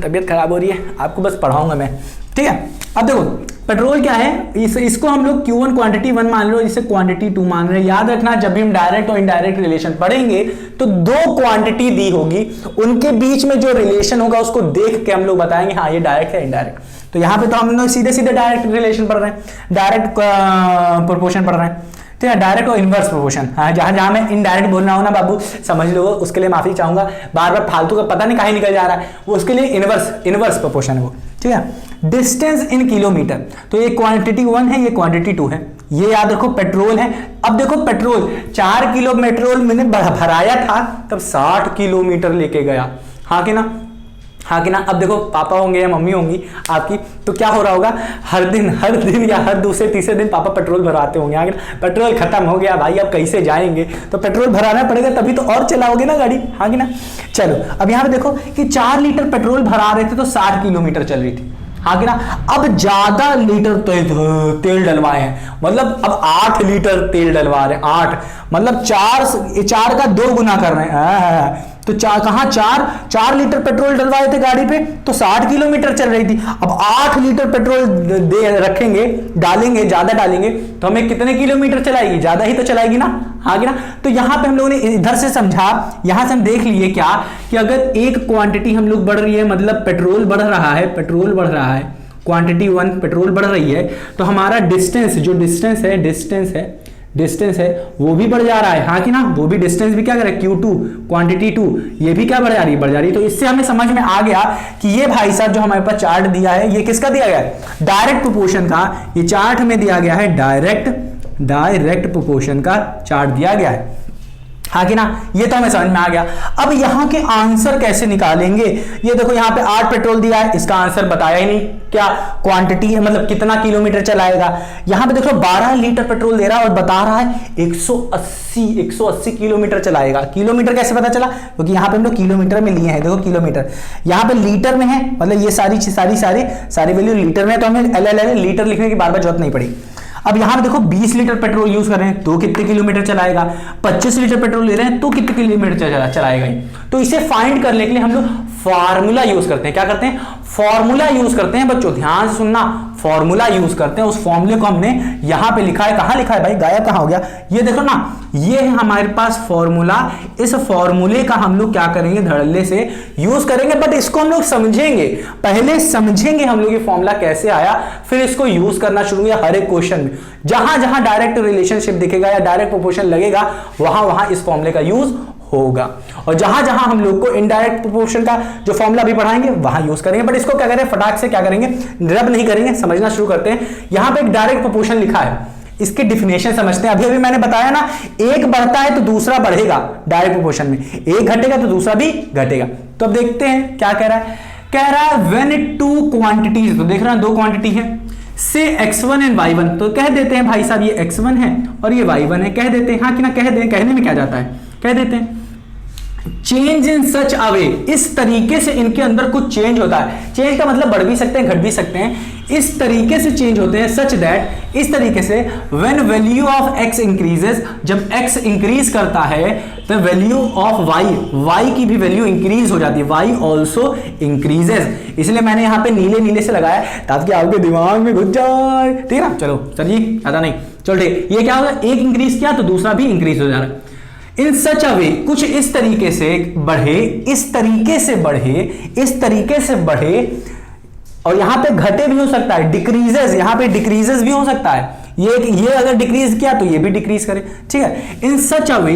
तबीयत खराब हो रही है, आपको बस पढ़ाऊंगा मैं, ठीक है। अब देखो पेट्रोल क्या है, इसको हम लोग Q1 क्वांटिटी 1 मान लो, इसे क्वांटिटी 2 मान रहे हैं। याद रखना जब भी हम डायरेक्ट और इनडायरेक्ट रिलेशन पढ़ेंगे तो 2 क्वांटिटी दी होगी, उनके बीच में जो रिलेशन होगा उसको देख के हम लोग बताएंगे हाँ ये डायरेक्ट है इनडायरेक्ट। तो यहां पे तो हम लोग सीधे सीधे डायरेक्ट रिलेशन पढ़ रहे हैं, डायरेक्ट प्रोपोर्शन पढ़ रहे हैं, ठीक है, डायरेक्ट और इनवर्स प्रोपोर्शन। हाँ जहां मैं इनडायरेक्ट बोल रहा हूं ना बाबू समझ लो, उसके लिए माफी चाहूंगा, बार बार फालतू का पता नहीं कहीं निकल जा रहा है, वो उसके लिए इनवर्स प्रोपोर्शन है वो, ठीक है। डिस्टेंस इन किलोमीटर, तो ये क्वांटिटी 1 है, ये क्वांटिटी 2 है, ये याद रखो पेट्रोल है। अब देखो पेट्रोल 4 किलो पेट्रोल मैंने भराया था, तब 60 किलोमीटर लेके गया, हाँ कि ना। अब देखो पापा होंगे या मम्मी होंगी आपकी, तो क्या हो रहा होगा, हर दिन या हर दूसरे तीसरे दिन पापा पेट्रोल भराते होंगे, हाँ कि ना। पेट्रोल खत्म हो गया भाई, अब कैसे जाएंगे, तो पेट्रोल भराना पड़ेगा तभी तो और चलाओगे ना गाड़ी, हाँ कि ना। चलो अब यहाँ पे देखो कि 4 लीटर पेट्रोल भरा रहे थे तो 60 किलोमीटर चल रही थी, हाँ कि ना। अब ज्यादा लीटर तेल डलवाए हैं, मतलब अब 8 लीटर तेल डलवा रहे हैं, 8 मतलब 4 का 2 गुना कर रहे हैं। तो कहां 4 लीटर पेट्रोल डलवाए थे गाड़ी पे तो 60 किलोमीटर चल रही थी। अब 8 लीटर पेट्रोल रखेंगे, डालेंगे, ज्यादा डालेंगे तो हमें कितने किलोमीटर चलाएगी, ज्यादा ही तो चलाएगी ना, हाँ कि ना। तो यहां पे हम लोगों ने इधर से समझा, यहां से हम देख लिए क्या कि अगर एक क्वांटिटी हम लोग बढ़ रही है, मतलब पेट्रोल बढ़ रहा है, क्वांटिटी 1 पेट्रोल बढ़ रही है, तो हमारा डिस्टेंस है वो भी बढ़ जा रहा है, हाँ कि ना। वो भी डिस्टेंस भी क्या कर रहा है, Q2 क्वांटिटी 2, ये भी क्या बढ़ जा रही है। तो इससे हमें समझ में आ गया कि ये भाई साहब जो हमारे पास चार्ट दिया है, ये किसका दिया गया है, डायरेक्ट प्रोपोर्शन का। ये चार्ट में दिया गया है डायरेक्ट प्रोपोर्शन का चार्ट दिया गया है, हाँ कि ना। ये तो हमें समझ में आ गया। अब यहां के आंसर कैसे निकालेंगे, ये देखो यहां पे 8 पेट्रोल दिया है, इसका आंसर बताया ही नहीं, क्या क्वांटिटी है, मतलब कितना किलोमीटर चलाएगा। यहां पे देखो 12 लीटर पेट्रोल दे रहा है और बता रहा है 180 किलोमीटर चलाएगा। किलोमीटर कैसे पता चला, क्योंकि यहां पे हम लोग किलोमीटर में लिए हैं, देखो किलोमीटर, यहां पे लीटर में है, मतलब ये सारी वैल्यू लीटर में है, तो हमें एल लीटर लिखने की बार बार जरूरत नहीं पड़ी। अब यहां पे देखो 20 लीटर पेट्रोल यूज कर रहे हैं तो कितने किलोमीटर चलाएगा, 25 लीटर पेट्रोल ले रहे हैं तो कितने किलोमीटर चलाएगा। तो इसे फाइंड करने के लिए हम लोग फार्मूला यूज करते हैं, क्या करते हैं, फॉर्मूला यूज करते हैं बच्चों, ध्यान से सुनना, फॉर्मूला यूज करते हैं। उस फॉर्मूले को हमने यहां पे लिखा है, कहां लिखा है भाई, गायब कहां हो गया, ये देखो ना, ये है हमारे पास फॉर्मूला। इस फॉर्मूले का हम लोग क्या करेंगे, धड़ल्ले से यूज करेंगे, बट इसको हम लोग समझेंगे, पहले समझेंगे हम लोग ये फॉर्मूला कैसे आया, फिर इसको यूज करना शुरू किया हर एक क्वेश्चन में। जहां जहां डायरेक्ट रिलेशनशिप दिखेगा या डायरेक्ट प्रोपोर्शन लगेगा, वहां वहां इस फॉर्मूले का यूज होगा, और जहां जहां हम लोग को इनडायरेक्ट प्रोपोर्शन का जो फॉर्मूला भी पढ़ाएंगे वहां यूज करेंगे। बट इसको क्या करें, फटाक से क्या करेंगे, रब नहीं करेंगे, समझना शुरू करते हैं। यहां पे एक डायरेक्ट प्रोपोर्शन लिखा है, इसकी डिफिनेशन समझते हैं। अभी अभी मैंने बताया ना, एक बढ़ता है तो दूसरा बढ़ेगा डायरेक्ट प्रोपोर्शन में, एक घटेगा तो दूसरा भी घटेगा। तो अब देखते हैं क्या कह रहा है, कह रहा है व्हेन टू क्वांटिटीज, तो देख रहे हैं दो क्वांटिटी है, से x1 एंड y1, तो कह देते हैं भाई साहब ये x1 है और ये y1 है, कह देते हैं, हाँ कि ना कह दें, कहने में क्या जाता है, कह देते हैं चेंज इन सच अ वे, इस तरीके से इनके अंदर कुछ चेंज होता है। चेंज का मतलब बढ़ भी सकते हैं, घट भी सकते हैं, इस तरीके से चेंज होते हैं, सच दैट, इस तरीके से when value of x increases, जब x इंक्रीज करता है तो वैल्यू ऑफ y की भी वैल्यू इंक्रीज हो जाती है, y ऑल्सो इंक्रीजेस। इसलिए मैंने यहां पे नीले नीले से लगाया ताकि आपके दिमाग में घुस जाए, ठीक है ना। चलो सर जी ज्यादा नहीं, चलो ठीक, ये क्या होगा, एक इंक्रीज किया तो दूसरा भी इंक्रीज हो जा रहा है। इन सच अ वे, कुछ इस तरीके से बढ़े, इस तरीके से बढ़े, इस तरीके से बढ़े, और यहां पे घटे भी हो सकता है, डिक्रीजेस, यहां पे डिक्रीजेस भी हो सकता है, ये अगर डिक्रीज किया तो ये भी डिक्रीज करे, ठीक है। इन सच अ वे,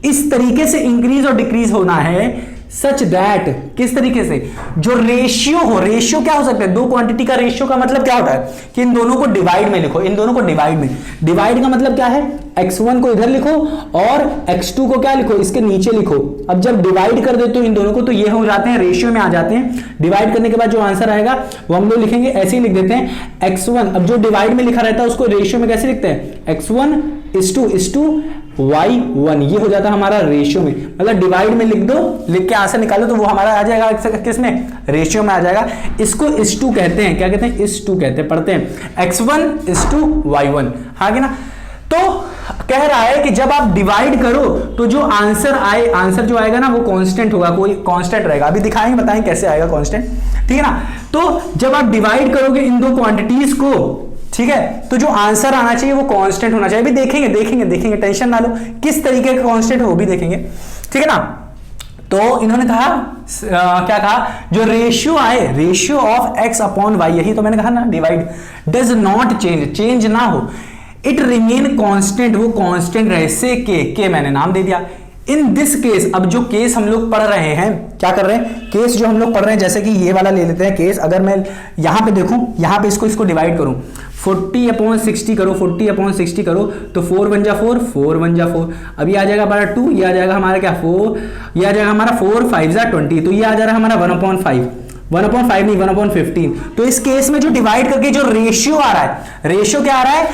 इस तरीके से इंक्रीज और डिक्रीज होना है, सच दैट, किस तरीके से, जो रेशियो हो, रेशियो क्या हो सकता है, दो क्वांटिटी का रेशियो का मतलब क्या होता है कि इन दोनों को डिवाइड में लिखो, इन दोनों को डिवाइड में, डिवाइड का मतलब क्या है, x1 को इधर लिखो और x2 को क्या लिखो, इसके नीचे लिखो। अब जब डिवाइड कर देते हो इन दोनों को तो ये हो जाते हैं, रेशियो में आ जाते हैं। डिवाइड करने के बाद जो आंसर आएगा वो हम लोग लिखेंगे, ऐसे ही लिख देते हैं x1। अब जो डिवाइड में लिखा रहता है उसको रेशियो में कैसे लिखते हैं, x1:2 y1, ये हो जाता है हमारा रेशियो में, मतलब डिवाइड में लिख दो, लिख के आंसर निकालो तो वो हमारा आ जाएगा किसमें, रेशियो में आ जाएगा। इसको इस2 कहते हैं, क्या कहते हैं, इस2 कहते हैं, पढ़ते हैं x1:y1, हाँ कि ना। तो कह रहा है कि जब आप डिवाइड करो तो जो आंसर आए, आंसर जो आएगा ना वो कांस्टेंट होगा, कोई कांस्टेंट रहेगा, अभी दिखाएंगे, बताएं कैसे आएगा कांस्टेंट, ठीक है ना। तो जब आप डिवाइड करोगे इन दो क्वांटिटीज को, ठीक है, तो जो आंसर आना चाहिए वो कांस्टेंट होना चाहिए। अभी देखेंगे, टेंशन ना लो, किस तरीके का कांस्टेंट हो भी देखेंगे, ठीक है ना। तो इन्होंने कहा क्या कहा, जो रेशियो आए, ratio of x upon y, यही तो मैंने कहा ना, divide, does not change, change ना हो, इट रिमेन कांस्टेंट, वो कांस्टेंट रहे, से के मैंने नाम दे दिया। इन दिस केस, अब जो केस हम लोग पढ़ रहे हैं, क्या कर रहे हैं, केस जो हम लोग पढ़ रहे हैं, जैसे कि ये वाला ले लेते हैं केस। अगर मैं यहां पे देखूं, यहां पे इसको डिवाइड करूं, 40/60 करो, 40/60 करो, तो 4 1 जा 4, 4 1 जा 4, अब ये आ जाएगा हमारा 2, ये आ जाएगा हमारा क्या 4, ये आ जाएगा हमारा 4 5 जा 20, तो ये आ जा रहा है हमारा 1/5, 1/5 नहीं 1/15। तो इस केस में जो डिवाइड करके जो रेशियो आ रहा है, रेशियो क्या आ रहा है,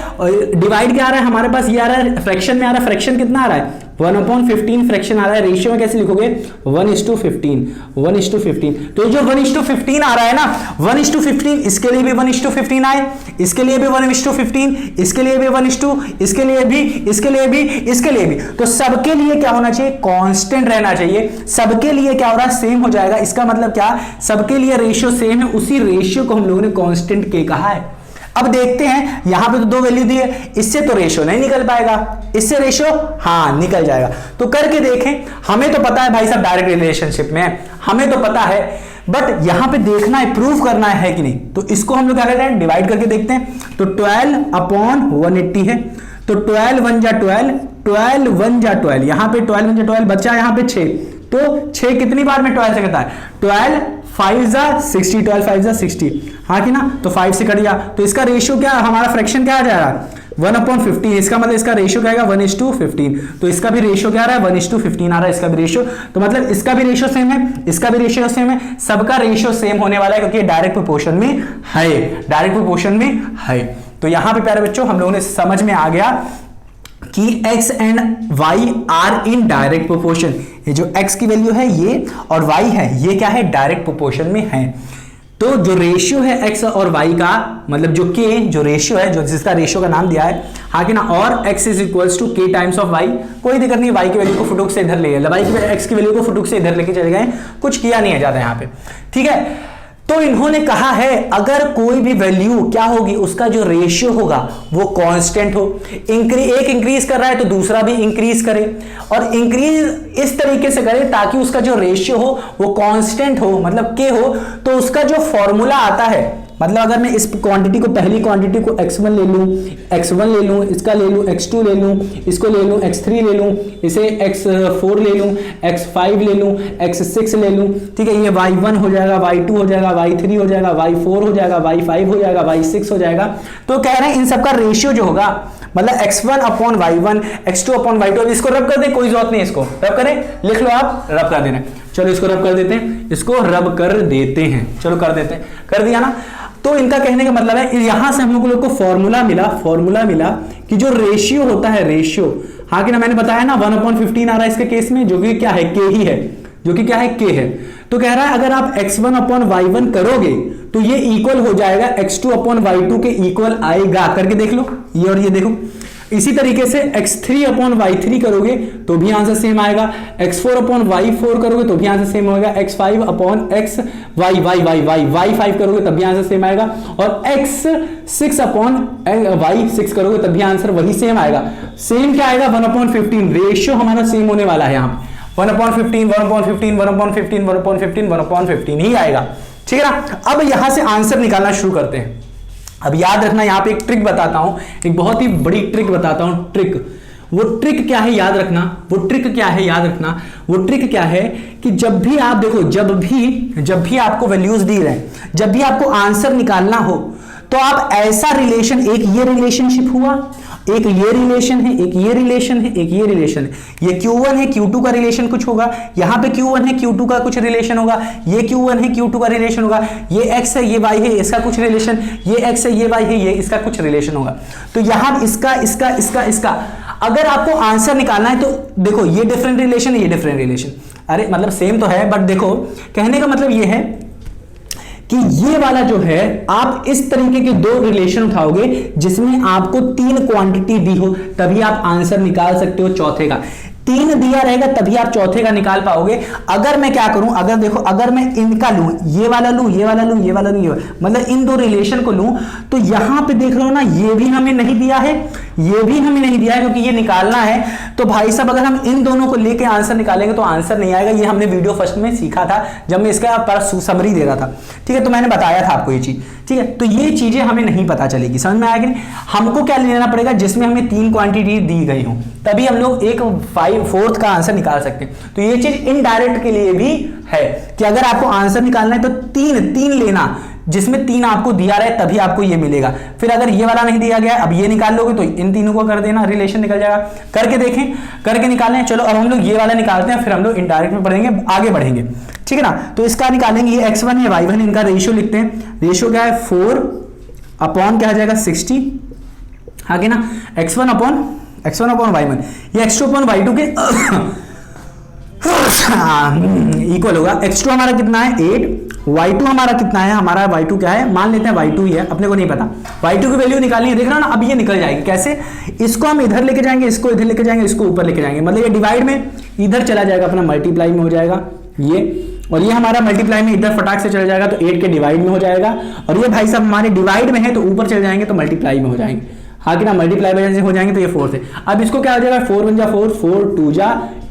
डिवाइड क्या आ रहा है हमारे पास, ये आ रहा है फ्रैक्शन में आ रहा है, फ्रैक्शन कितना आ रहा है, 1/15 फ्रैक्शन आ रहा है। रेशियो में कैसे लिखोगे, 1:15, 1:15। तो जो 1:15 आ रहा है ना, 1:15, इसके लिए भी 1:15 आए, इसके लिए भी 1:15, इसके लिए भी 1:, इसके लिए भी, इसके लिए भी, इसके लिए भी। तो सबके लिए क्या होना चाहिए, कांस्टेंट रहना चाहिए। सबके लिए क्या हो रहा है, सेम हो जाएगा। इसका मतलब क्या, सबके लिए रेशियो सेम है, उसी रेशियो को हम लोगों ने कांस्टेंट के कहा है। अब देखते हैं, यहां पे तो दो वैल्यू दी है, इससे तो रेशियो नहीं निकल पाएगा, इससे रेशियो हाँ निकल जाएगा। तो करके देखें, हमें तो पता है भाई साहब डायरेक्ट रिलेशनशिप में है, हमें तो पता है, बट यहां पे देखना है, प्रूव करना है कि नहीं। तो इसको हम लोग क्या करते हैं, डिवाइड करके देखते हैं। तो 12/180 है, तो 12 1 जा 12, 12 1 जा 12, यहां पे 12 1 जा 12 बचा, यहां पे 6, तो 6 कितनी बार में 12 से कटता है, 12 5 जा 60, 12 5 जा 60, हाँ कि ना। तो 5 से कट गया, तो इसका रेशियो क्या, हमारा फ्रैक्शन क्या आ जाएगा, 1/15। इसका मतलब इसका रेशियो क्या आएगा, 1:15। तो इसका भी रेशियो क्या आ रहा है, 1:15 आ रहा है इसका भी रेशियो। तो मतलब इसका भी रेशियो सेम है, इसका भी रेशियो सेम है, सबका रेशियो सेम होने वाला है, क्योंकि डायरेक्ट प्रोपोर्शन में है, डायरेक्ट प्रोपोर्शन में है। तो यहां पे प्यारे बच्चों हम लोगों ने समझ में आ गया कि x and y are in direct proportion. ये जो x की वैल्यू है ये और y है, ये क्या है, डायरेक्ट प्रोपोर्शन में है। तो जो रेशियो है x और y का, मतलब जो k जो रेशियो है, जो जिसका रेशियो का नाम दिया है, हाँ कि ना, और x is equals to k times of y। कोई दिक्कत नहीं, y की वैल्यू को फुटुक से इधर ले गए, x की वैल्यू को फुटुक से इधर लेके चले गए, कुछ किया नहीं है ज्यादा यहाँ पे, ठीक है। तो इन्होंने कहा है अगर कोई भी वैल्यू क्या होगी, उसका जो रेशियो होगा वो कांस्टेंट हो, एक इंक्रीज कर रहा है तो दूसरा भी इंक्रीज करे, और इंक्रीज इस तरीके से करे ताकि उसका जो रेशियो हो वो कांस्टेंट हो, मतलब के हो। तो उसका जो फॉर्मूला आता है, मतलब अगर मैं इस क्वांटिटी को, पहली क्वांटिटी को x1 ले लूं, x1 ले लूं, इसका ले लूं x2 ले लूं, इसको ले लूं x3 ले लूं, इसे x4 ले लूं, x5 ले लूं, x6 ले लूं, ठीक है, ये y1 हो जाएगा, y2 हो जाएगा, y3 हो जाएगा, y4 हो जाएगा, y5 हो जाएगा, y6 हो जाएगा। तो कह रहे हैं इन सबका रेशियो जो होगा, मतलब x1 upon y1, x2 upon y2, अब इसको रब कर दें, कोई जरूरत नहीं, इसको रब करें, लिख लो आप, रब कर देना। चलो इसको रब कर देते हैं, इसको रब कर देते हैं, चलो कर देते हैं, कर दिया ना। तो इनका कहने का मतलब है यहां से हम लोग को फॉर्मूला मिला कि जो रेशियो होता है, रेशियो, हाँ कि ना, मैंने बताया ना 1/15 आ रहा है इसके केस में, जो कि क्या है, के ही है, जो कि क्या है, के है। तो कह रहा है अगर आप x1 अपॉन y1 करोगे तो ये इक्वल हो जाएगा x2 अपॉन y2 के इक्वल आएगा, करके देख लो, ये और ये देखो। इसी तरीके से x3 अपॉन y3 करोगे तो भी आंसर सेम आएगा, x4 अपॉन y4 करोगे तो भी आंसर सेम होगा, x5 अपॉन y5 करोगे तब भी आंसर सेम आएगा, और x6 अपॉन y6 करोगे तब भी आंसर वही सेम आएगा। सेम क्या आएगा, 1/15, रेशियो हमारा सेम होने वाला है यहाँ 1/15 ही आएगा, ठीक है ना। अब यहां से आंसर निकालना शुरू करते हैं। अब याद रखना, यहां पे एक ट्रिक बताता हूं, एक बहुत ही बड़ी ट्रिक बताता हूं। ट्रिक, वो ट्रिक क्या है याद रखना, वो ट्रिक क्या है याद रखना, वो ट्रिक क्या है कि जब भी आप देखो, जब भी आपको वैल्यूज दी रहे, जब भी आपको आंसर निकालना हो, तो आप ऐसा रिलेशन, एक ये रिलेशनशिप हुआ, एक ये रिलेशन है, एक ये रिलेशन है, एक ये रिलेशन है, ये Q1 है, Q2 का रिलेशन कुछ होगा, यहां पे Q1 है, Q2 का कुछ रिलेशन होगा, ये Q1 है, Q2 का रिलेशन होगा, ये X है, ये Y है, इसका कुछ रिलेशन, ये X है, ये Y है, ये इसका कुछ रिलेशन होगा। तो यहां इसका अगर आपको आंसर निकालना है तो देखो, ये डिफरेंट रिलेशन, ये डिफरेंट रिलेशन, अरे मतलब सेम तो है, बट देखो कहने का मतलब ये है कि ये वाला जो है, आप इस तरीके के दो रिलेशन उठाओगे जिसमें आपको 3 क्वांटिटी दी हो, तभी आप आंसर निकाल सकते हो चौथे का। 3 दिया रहेगा तभी आप चौथे का निकाल पाओगे। अगर मैं क्या करूं, अगर देखो, अगर मैं इनका लूं, ये वाला लूं, ये वाला लूं, ये वाला लूं, ये वाला, मतलब इन दो रिलेशन को लूं, तो यहां पे देख रहे हो ना, ये भी हमें नहीं दिया है, ये भी हमें नहीं दिया है, क्योंकि ये निकालना है। तो भाई साहब अगर हम इन दोनों को लेके आंसर निकालेंगे तो आंसर नहीं आएगा। ये हमने वीडियो फर्स्ट में सीखा था, जब मैं इसका पर समरी दे रहा था, ठीक है, तो मैंने बताया था आपको ये चीज, ठीक है। तो ये चीजें हमें नहीं पता चलेगी, समझ में आया कि नहीं। हमको क्या लेना पड़ेगा, जिसमें हमें 3 क्वांटिटी दी गई हो, तभी हम लोग एक 4th का आंसर निकाल सकते हैं। तो ये चीज इनडायरेक्ट के लिए भी है कि अगर आपको आंसर निकालना है तो 3 लेना, जिसमें 3 आपको दिया रहे तभी आपको ये मिलेगा। फिर अगर ये वाला नहीं दिया गया, अब ये निकाल लोगे तो इन तीनों को कर देना, रिलेशन निकल जाएगा। करके देखें, करके निकालें। चलो अब हम लोग ये वाला निकालते हैं, फिर हम लोग इनडायरेक्ट में पढ़ेंगे, आगे बढ़ेंगे, ठीक है ना। तो इसका निकालेंगे, ये x1 है, y1, इनका रेशियो लिखते हैं। रेशियो क्या है, 4 अपॉन क्या आ जाएगा, 60, आगे ना, x1 अपॉन y1, ये x2 अपॉन y2 के इक्वल होगा। x2 हमारा कितना है, 8, y2 हमारा कितना है, हमारा y2 क्या है, मान लेते हैं y2 ही है, अपने को नहीं पता। y2 की वैल्यू निकालनी है, देख रहा ना, अब ये निकल जाएगी। कैसे, इसको हम इधर लेके जाएंगे, इसको इधर लेके जाएंगे, इसको ऊपर लेके जाएंगे, मतलब ये डिवाइड में इधर चला जाएगा, अपना मल्टीप्लाई में हो जाएगा ये, और ये हमारा मल्टीप्लाई में इधर फटाक से चला जाएगा, तो 8 के डिवाइड में हो जाएगा, और ये भाई साहब हमारे डिवाइड में है तो ऊपर चले जाएंगे तो मल्टीप्लाई में हो जाएंगे। हाँ कि ना, मल्टीप्लाई वजह से हो जाएंगे तो ये 4 से। अब इसको क्या हो जाएगा, 4 1 जा 4, 4 2 जा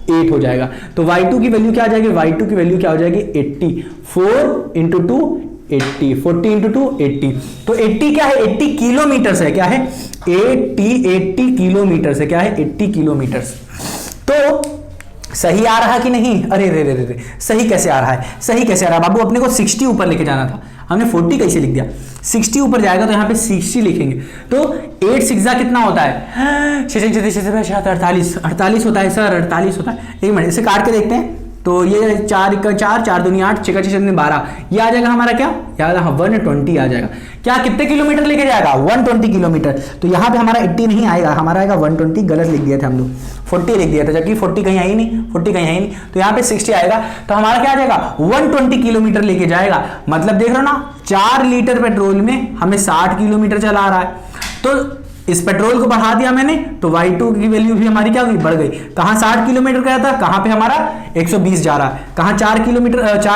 8 हो जाएगा। तो y2 की वैल्यू क्या आ जाएगी, y2 की वैल्यू क्या हो जाएगी, 80, 4 इंटू 2 80, 40 इंटू 2 80। तो 80 क्या है, 80 किलोमीटर से, क्या है, 80 किलोमीटर से, क्या है, 80 किलोमीटर। तो सही आ रहा कि नहीं, अरे रे रे रे, सही कैसे आ रहा है, सही कैसे आ रहा है बाबू, अपने को 60 ऊपर लेके जाना था, हमने 40 कैसे लिख दिया। 60 ऊपर जाएगा तो यहाँ पे 60 लिखेंगे, तो 8 6 कितना होता है, 48 होता है सर, 48 होता है। एक मिनट, इसे काट के देखते हैं। तो ये 4 1 4, 4 दूनी 8, 6 6 12, ये आ जाएगा हमारा क्या, याद, 120 आ जाएगा। क्या कितने किलोमीटर लेके जाएगा, 120 किलोमीटर। तो यहाँ पे हमारा 80 नहीं आएगा, हमारा आएगा 120, गलत लिख दिया था हम लोग, 40 लिख दिया था, जबकि 40 कहीं आई नहीं, 40 कहीं आई नहीं, तो यहाँ पे 60 आएगा। तो हमारा क्या आ जाएगा, 120 किलोमीटर लेके जाएगा। मतलब देख रहे हो ना, 4 लीटर पेट्रोल में हमें 60 किलोमीटर चला रहा है। तो इस पेट्रोल को बढ़ा दिया मैंने तो y2 की वैल्यू भी हमारी क्या होगी, बढ़ गई। कहां 60 किलोमीटर गया था, कहां पे हमारा 120 जा रहा है, कहां 4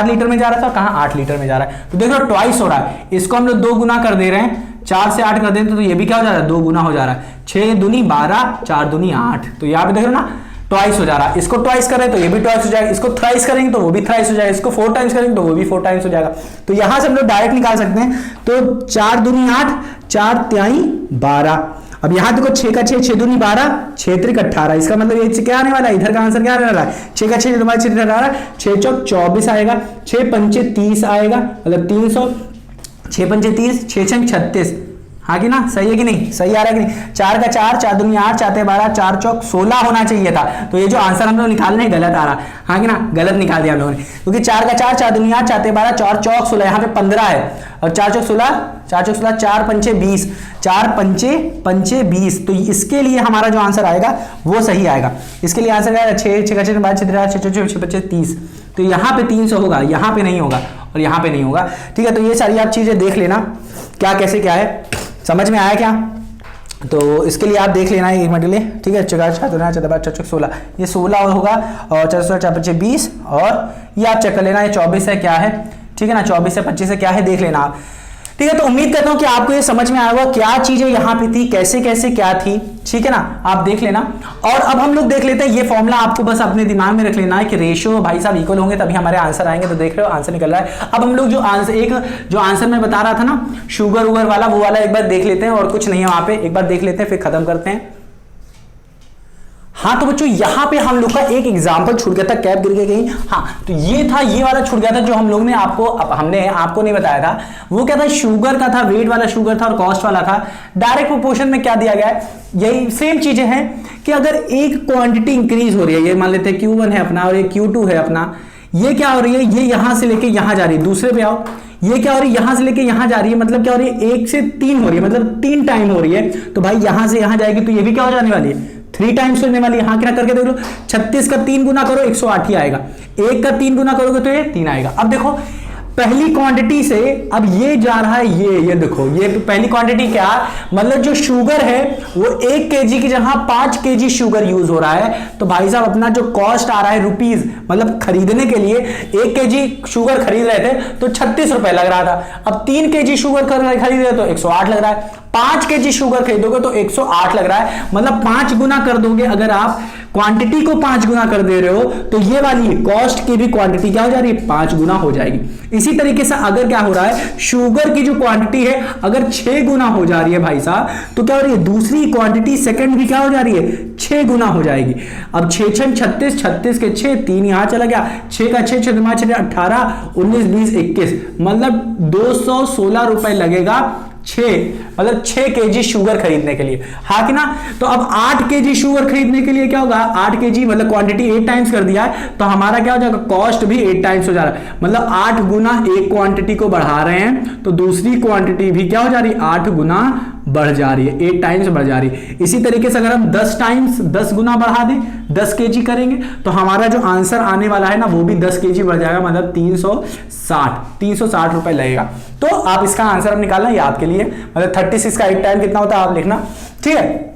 लीटर में जा रहा था, कहां 8 लीटर में जा रहा है। तो देख लो ट्वाइस हो रहा है। इसको हम लोग 2 गुना कर दे रहे हैं, 4 से 8 कर देते तो ये भी क्या हो जा रहा है, 2 गुना हो जा रहा है। 6 दूनी 12, 4 दूनी 8, तो यहाँ पे देख लो ना ट्वाइस हो जा रहा है। इसको ट्वाइस करें तो ये भी ट्वाइस हो जाएगा, इसको थ्राइस करेंगे तो वो भी थ्राइस हो जाएगा, इसको 4 टाइम्स करेंगे तो वो भी 4 टाइम्स हो जाएगा। तो यहां से हम लोग डायरेक्ट निकाल सकते हैं। तो 4 दूनी 8, 4 तिहाई 12। अब यहां देखो 6 का 6, 6 दूनी 12, 6 त्रिक 18। इसका मतलब ये क्या आने वाला है, इधर का आंसर क्या आने वाला है, 6 का 6 तुम्हारे 6 18, 6 चौक 24 आएगा, 6 पंचे 30 आएगा, मतलब 300, 6 पंचे 30, 6 छंग 36। हाँ कि ना, सही है कि नहीं, सही आ रहा है कि नहीं। 4 का 4, 4 दूनी 8, 4 12, 4 चौक 16 होना चाहिए था। तो ये जो आंसर हम लोग निकाल रहे हैं गलत आ रहा। हाँ कि ना, गलत निकाल दिया हम लोगों ने, क्योंकि 4 का 4, 4 दूनी 8, 4 12, 4 चौक 16, यहाँ पे 15 है और 4 चौक 16, 4 चौक 16, 4 पंचे 20, 4 पंचे 20। तो इसके लिए हमारा जो आंसर आएगा वो सही आएगा। इसके लिए आंसर आएगा 6 6 6 12 6 6 6 25 30। तो यहाँ पे 300 होगा, यहाँ पे नहीं होगा और यहाँ पे नहीं होगा। ठीक है, तो ये सारी आप चीजें देख लेना क्या कैसे क्या है, समझ में आया क्या। तो इसके लिए आप देख लेना एक मिनट के लिए। ठीक है, 4 16, ये 16 और होगा और 4 4 25 20 और ये आप चेक कर लेना, ये 24 है क्या है। ठीक है ना, 24 से 25 है क्या है, देख लेना आप। ठीक है, तो उम्मीद करता हूं कि आपको ये समझ में आया होगा क्या चीजें यहां पे थी, कैसे कैसे क्या थी। ठीक है ना, आप देख लेना। और अब हम लोग देख लेते हैं, ये फॉर्मूला आपको बस अपने दिमाग में रख लेना है कि रेशियो भाई साहब इक्वल होंगे तभी हमारे आंसर आएंगे। तो देख रहे हो आंसर निकल रहा है। अब हम लोग जो आंसर मैं बता रहा था ना शुगर उगर वाला, वो वाला एक बार देख लेते हैं, और कुछ नहीं है वहां पे, एक बार देख लेते हैं फिर खत्म करते हैं। हाँ तो बच्चों यहां पे हम लोग का एक एग्जांपल छूट गया था, कैप गिर गई। हाँ तो ये था, ये वाला छूट गया था जो हम लोग ने हमने आपको नहीं बताया था। वो क्या था, शुगर का था, वेट वाला शुगर था और कॉस्ट वाला था। डायरेक्ट प्रोपोर्शन में क्या दिया गया है, यही सेम चीजें हैं कि अगर एक क्वांटिटी इंक्रीज हो रही है, ये मान लेते हैं Q1 है अपना और ये Q2 है अपना, ये क्या हो रही है, ये यहां से लेके यहां जा रही है। दूसरे पे आओ, ये क्या हो रही है, यहां से लेके यहां जा रही है, मतलब क्या हो रही है, 1 से 3 हो रही है, मतलब 3 टाइम हो रही है। तो भाई यहां से यहां जाएगी तो ये भी क्या हो जाने वाली है, 3 टाइम्स होने वाली है। हाँ क्या करके देख लो, 36 का 3 गुना करो 108 ही आएगा, 1 का 3 गुना करोगे तो ये 3 आएगा। अब देखो पहली क्वांटिटी से अब ये जा रहा है, ये देखो, ये पहली क्वांटिटी क्या, मतलब जो शुगर है वो 1 केजी की जगह 5 केजी शुगर यूज हो रहा है। तो भाई साहब अपना जो कॉस्ट आ रहा है रुपीज, मतलब खरीदने के लिए 1 केजी शुगर खरीद रहे थे तो 36 रुपए लग रहा था। अब 3 केजी शुगर खरीद रहे तो 108 लग रहा है, 5 केजी शुगर खरीदोगे तो 108 लग रहा है। मतलब 5 गुना कर दोगे, अगर आप क्वांटिटी को 5 गुना कर दे रहे हो तो ये वाली कॉस्ट की भी क्वांटिटी क्या हो जा रही है, 5 गुना हो जाएगी। इसी तरीके से अगर क्या हो रहा है, शुगर की जो क्वांटिटी है अगर 6 गुना हो जा रही है भाई साहब, तो क्या हो रही है, दूसरी क्वांटिटी सेकंड भी क्या हो जा रही है, 6 गुना हो जाएगी। अब 6 6 36, 36 के 6, 3 यहां चला गया, 6 का 6 6 18, 19 20 21, मतलब 216 रुपए लगेगा 6 केजी शुगर खरीदने के लिए। हाँ कि ना, तो अब 8 केजी शुगर खरीदने के लिए क्या होगा, 8 केजी मतलब क्वांटिटी 8 टाइम्स कर दिया है तो हमारा क्या हो जाएगा, कॉस्ट भी 8 टाइम्स हो जा रहा है। मतलब 8 गुना एक क्वांटिटी को बढ़ा रहे हैं तो दूसरी क्वांटिटी भी क्या हो जा रही है, 8 गुना बढ़ जा रही है, 8 टाइम्स बढ़ जा रही है। इसी तरीके से अगर हम 10 टाइम्स 10 गुना बढ़ा दें, 10 केजी तो हमारा जो आंसर आने वाला है ना वो भी 10 केजी बढ़ जाएगा, मतलब 360 रुपए लगेगा। तो आप इसका आंसर अब निकालना ये आपके लिए, मतलब 36 का 8 टाइम कितना होता है आप लिखना। ठीक है,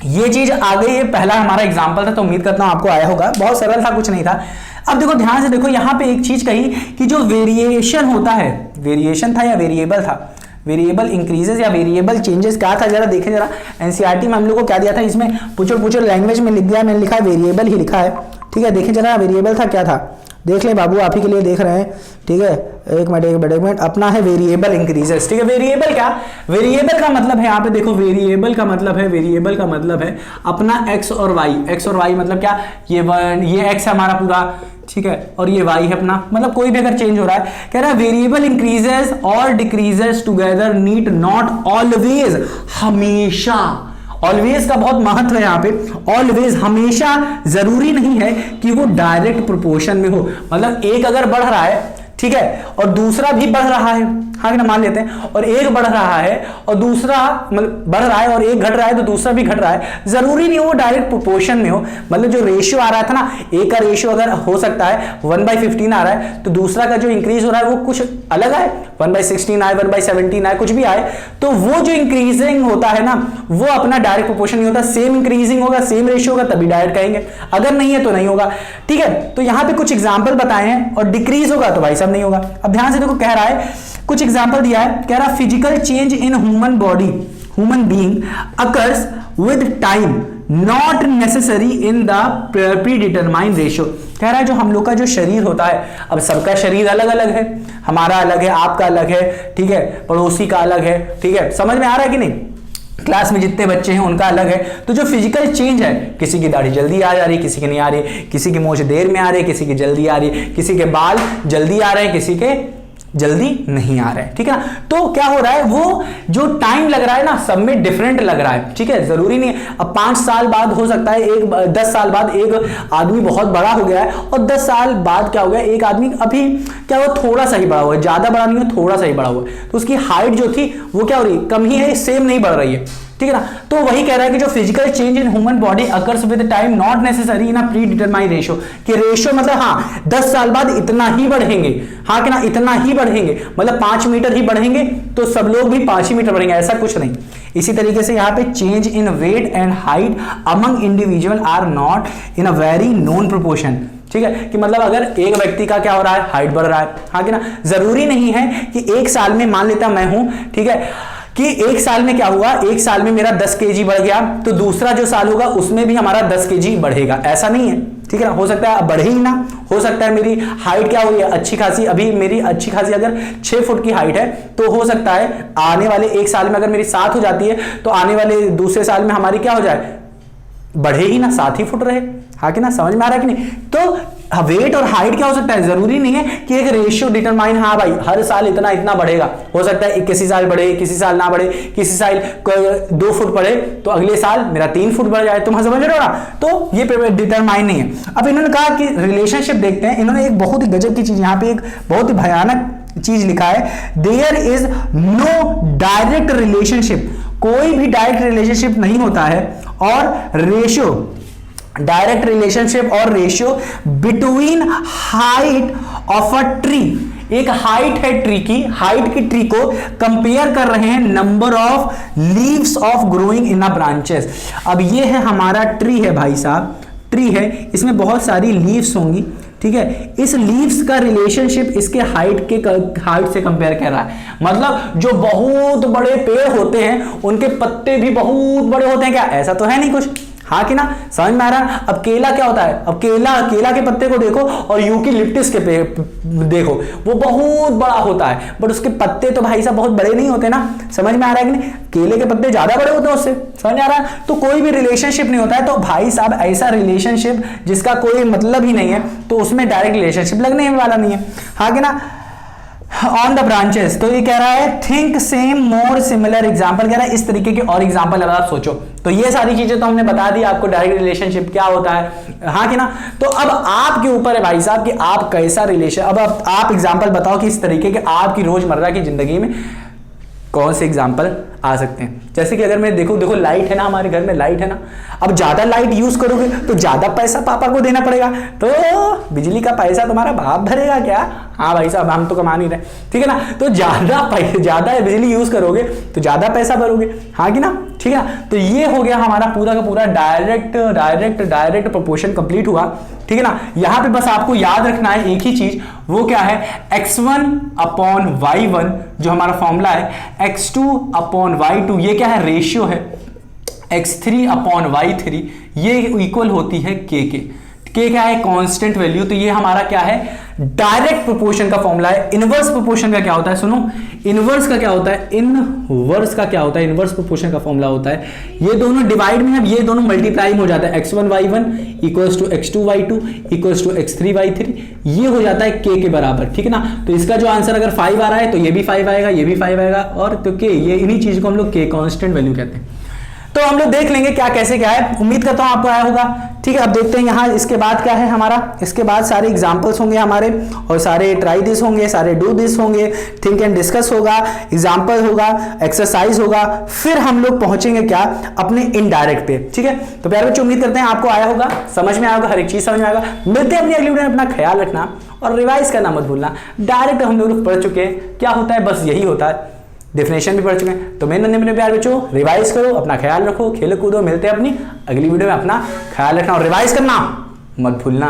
ये चीज आ गई, ये पहला हमारा एग्जांपल था, तो उम्मीद करता हूं आपको आया होगा, बहुत सरल था, कुछ नहीं था। अब देखो ध्यान से देखो, यहां पे एक चीज कही कि जो वेरिएशन होता है, वेरिएशन था या वेरिएबल था, वेरिएबल इंक्रीजेस या वेरिएबल चेंजेस क्या था, जरा देखें जरा। एनसीईआरटी में हम लोग को क्या दिया था, इसमें पुचर लैंग्वेज में लिख दिया, मैंने लिखा है वेरिएबल ही लिखा है। ठीक है, देखें जरा वेरिएबल था क्या था, देख ले बाबू, आप ही के लिए देख रहे हैं। ठीक है, एक मिनट, अपना है वेरिएबल इंक्रीजेस। ठीक है, वेरिएबल क्या, वेरिएबल का मतलब है, यहाँ पे देखो वेरिएबल का मतलब है अपना x और y मतलब क्या, ये x है हमारा पूरा, ठीक है, और ये y है अपना, मतलब कोई भी अगर चेंज हो रहा है, कह रहा है वेरिएबल इंक्रीजेस और decreases together need not always, हमेशा, ऑलवेज का बहुत महत्व है यहाँ पे, ऑलवेज हमेशा जरूरी नहीं है कि वो डायरेक्ट प्रोपोर्शन में हो। मतलब एक अगर बढ़ रहा है, ठीक है, और दूसरा भी बढ़ रहा है, हाँ कि ना, मान लेते हैं, और एक बढ़ रहा है और दूसरा मतलब बढ़ रहा है और एक घट रहा है तो दूसरा भी घट रहा है, जरूरी नहीं हो वो डायरेक्ट प्रोपोर्शन में हो, मतलब जो रेशियो आ रहा था ना, एक का रेशियो अगर हो सकता है 1/15 आ रहा है तो दूसरा का जो इंक्रीज हो रहा है वो कुछ अलग आए, 1/16 आए, 1/17 आए, कुछ भी आए, तो वो जो इंक्रीजिंग होता है ना वो अपना डायरेक्ट प्रोपोर्शन नहीं होता, सेम इंक्रीजिंग होगा, सेम रेशियो होगा तभी डायरेक्ट कहेंगे, अगर नहीं है तो नहीं होगा। ठीक है, तो यहां पे कुछ एग्जांपल बताए हैं, और डिक्रीज होगा तो भाई साहब नहीं होगा। अब ध्यान से देखो, कह रहा है, कुछ एग्जांपल दिया है, कह रहा physical change in human body, human being occurs with time not necessary in the predetermined ratio. कह रहा है जो हम लोग का जो शरीर होता है, अब सबका शरीर अलग अलग है, हमारा अलग है, आपका अलग है, ठीक है, पड़ोसी का अलग है, ठीक है, समझ में आ रहा है कि नहीं, क्लास में जितने बच्चे हैं उनका अलग है, तो जो फिजिकल चेंज है, किसी की दाढ़ी जल्दी आ जा रही, किसी की नहीं आ रही, किसी की मूंछ देर में आ रही, किसी की जल्दी आ रही, किसी के बाल जल्दी आ रहे हैं, किसी के जल्दी नहीं आ रहे हैं, ठीक है ना। तो क्या हो रहा है, वो जो टाइम लग रहा है ना सब में डिफरेंट लग रहा है, ठीक है, जरूरी नहीं है। अब 5 साल बाद हो सकता है, 10 साल बाद एक आदमी बहुत बड़ा हो गया है, और 10 साल बाद क्या हो गया, एक आदमी अभी क्या हुआ, थोड़ा सा ही बड़ा हुआ है, ज्यादा बड़ा नहीं है, थोड़ा सा ही बड़ा हुआ है, तो उसकी हाइट जो थी वो क्या हो रही है, कम ही है, सेम नहीं बढ़ रही है, ठीक है ना। तो वही कह रहा है कि जो physical change in human body occurs with time not necessary in a pre determined ratio, कि रेशियो मतलब हाँ 10 साल बाद इतना ही बढ़ेंगे, हाँ कि ना, इतना ही बढ़ेंगे, मतलब 5 मीटर ही बढ़ेंगे तो सब लोग भी 5 ही मीटर बढ़ेंगे, ऐसा कुछ नहीं। इसी तरीके से यहाँ पे change in weight and height among individual are not in a very known proportion, ठीक है, कि मतलब अगर एक व्यक्ति का क्या हो रहा है, हाइट बढ़ रहा है, हाँ कि ना, जरूरी नहीं है कि एक साल में, मान लेता मैं हूं, ठीक है, कि एक साल में क्या हुआ, एक साल में मेरा 10 kg बढ़ गया तो दूसरा जो साल होगा उसमें भी हमारा 10 kg बढ़ेगा, ऐसा नहीं है, ठीक है ना। हो सकता है बढ़े ही ना, हो सकता है मेरी हाइट क्या हुई है, अच्छी खासी, अभी मेरी अच्छी खासी अगर 6 फुट की हाइट है तो हो सकता है आने वाले एक साल में अगर मेरी 7 हो जाती है तो आने वाले दूसरे साल में हमारी क्या हो जाए, बढ़े ही ना, 7 ही फुट रहे, हाँ कि ना, समझ में आ रहा है कि नहीं। तो वेट और हाइट क्या हो सकता है, जरूरी नहीं है कि एक रेशियो डिटरमाइन, हाँ भाई हर साल इतना इतना बढ़ेगा, हो सकता है किसी साल बढ़े, किसी साल ना बढ़े, किसी साल 2 फुट बढ़े तो अगले साल मेरा 3 फुट बढ़ जाए, तुम समझ रहे हो ना, तो ये डिटरमाइन नहीं है। अब इन्होंने कहा कि रिलेशनशिप देखते हैं, इन्होंने एक बहुत ही गजब की चीज, यहाँ पे एक बहुत ही भयानक चीज लिखा है, there is no direct relationship, कोई भी डायरेक्ट रिलेशनशिप नहीं होता है, और रेशियो, डायरेक्ट रिलेशनशिप और ratio between height of a tree, एक हाइट है ट्री की, हाइट की ट्री को कंपेयर कर रहे हैं number of leaves of growing in a branches. अब ये है हमारा ट्री है भाई साहब, ट्री है, इसमें बहुत सारी लीव्स होंगी, ठीक है, इस लीव्स का रिलेशनशिप इसके हाइट से कंपेयर कर रहा है, मतलब जो बहुत बड़े पेड़ होते हैं उनके पत्ते भी बहुत बड़े होते हैं क्या, ऐसा तो है नहीं कुछ, हाँ कि ना, समझ में आ रहा। अब केला क्या होता है, अब केला के पत्ते को देखो और यूकेलिप्टस के पेड़ देखो, वो बहुत बड़ा होता है बट उसके पत्ते तो भाई साहब बहुत बड़े नहीं होते ना, समझ में आ रहा है कि नहीं, केले के पत्ते ज्यादा बड़े होते हैं उससे, समझ में आ रहा है। तो कोई भी रिलेशनशिप नहीं होता है, तो भाई साहब ऐसा रिलेशनशिप जिसका कोई मतलब ही नहीं है तो उसमें डायरेक्ट रिलेशनशिप लगने वाला नहीं है, हाँ कि ना। ऑन द ब्रांचेस, तो ये कह रहा है think same more similar example, कह रहा है इस तरीके के और एग्जांपल अगर आप सोचो, तो ये सारी चीजें तो हमने बता दी आपको, डायरेक्ट रिलेशनशिप क्या होता है, हाँ कि ना। तो अब आपके ऊपर है भाई साहब कि आप कैसा रिलेशन, अब आप एग्जांपल बताओ कि इस तरीके के आपकी रोजमर्रा की जिंदगी में कौन से एग्जाम्पल आ सकते हैं। जैसे कि अगर मैं देखो लाइट है ना, हमारे घर में लाइट है ना, अब ज्यादा लाइट यूज करोगे तो ज्यादा पैसा पापा को देना पड़ेगा, तो बिजली का पैसा तुम्हारा बाप भरेगा क्या, हाँ भाई साहब हम तो कमा नहीं रहे, ठीक है ना। तो ज्यादा बिजली यूज करोगे तो ज्यादा पैसा भरोगे, हाँ कि ना, ठीक है ना। तो ये हो गया हमारा पूरा का पूरा डायरेक्ट प्रोपोर्शन कंप्लीट हुआ, ठीक है ना। यहां पे बस आपको याद रखना है एक ही चीज, वो क्या है, x1/y1 जो हमारा फॉर्मूला है, x2/y2 ये क्या है, रेशियो है, x3/y3 ये इक्वल होती है k क्या है, कांस्टेंट वैल्यू। तो ये हमारा क्या है, डायरेक्ट प्रोपोर्शन का फॉर्मूला है। इनवर्स प्रोपोर्शन का क्या होता है, सुनो, इनवर्स का क्या होता है, इनवर्स का क्या होता है, इनवर्स प्रोपोर्शन का फॉर्मूला होता है, ये दोनों डिवाइड में, अब ये दोनों मल्टीप्लाई में हो जाता है, x1/y1 equals to x2/y2 equals to x3/y3, ये हो जाता है k के बराबर, ठीक है ना। तो इसका जो आंसर अगर 5 आ रहा है तो ये भी 5 आएगा, ये भी 5 आएगा, और तो k, ये इन्हीं चीज को हम लोग k कांस्टेंट वैल्यू कहते हैं। तो हम लोग देख लेंगे क्या कैसे क्या है, उम्मीद करता हूं आपको आया होगा। ठीक है, अब देखते हैं यहाँ इसके बाद क्या है हमारा। इसके बाद सारे एग्जाम्पल्स होंगे हमारे, और सारे ट्राई दिस होंगे, सारे डू दिस होंगे, थिंक एंड डिस्कस होगा, एग्जाम्पल होगा, एक्सरसाइज होगा, फिर हम लोग पहुंचेंगे क्या अपने इनडायरेक्ट पे। ठीक है, तो प्यारे बच्चों उम्मीद करते हैं आपको आया होगा, समझ में आएगा, हर एक चीज समझ में आएगा। मिलते हैं अपनी अगली वीडियो में, अपना ख्याल रखना और रिवाइज करना मत भूलना। डायरेक्ट हम लोग पढ़ चुके हैं, क्या होता है बस यही होता है, डेफिनेशन भी पढ़ चुके हैं। तो मेरे नन्हे प्यारे बच्चों रिवाइज करो, अपना ख्याल रखो, खेलो कूदो, मिलते हैं अपनी अगली वीडियो में, अपना ख्याल रखना और रिवाइज करना मत भूलना।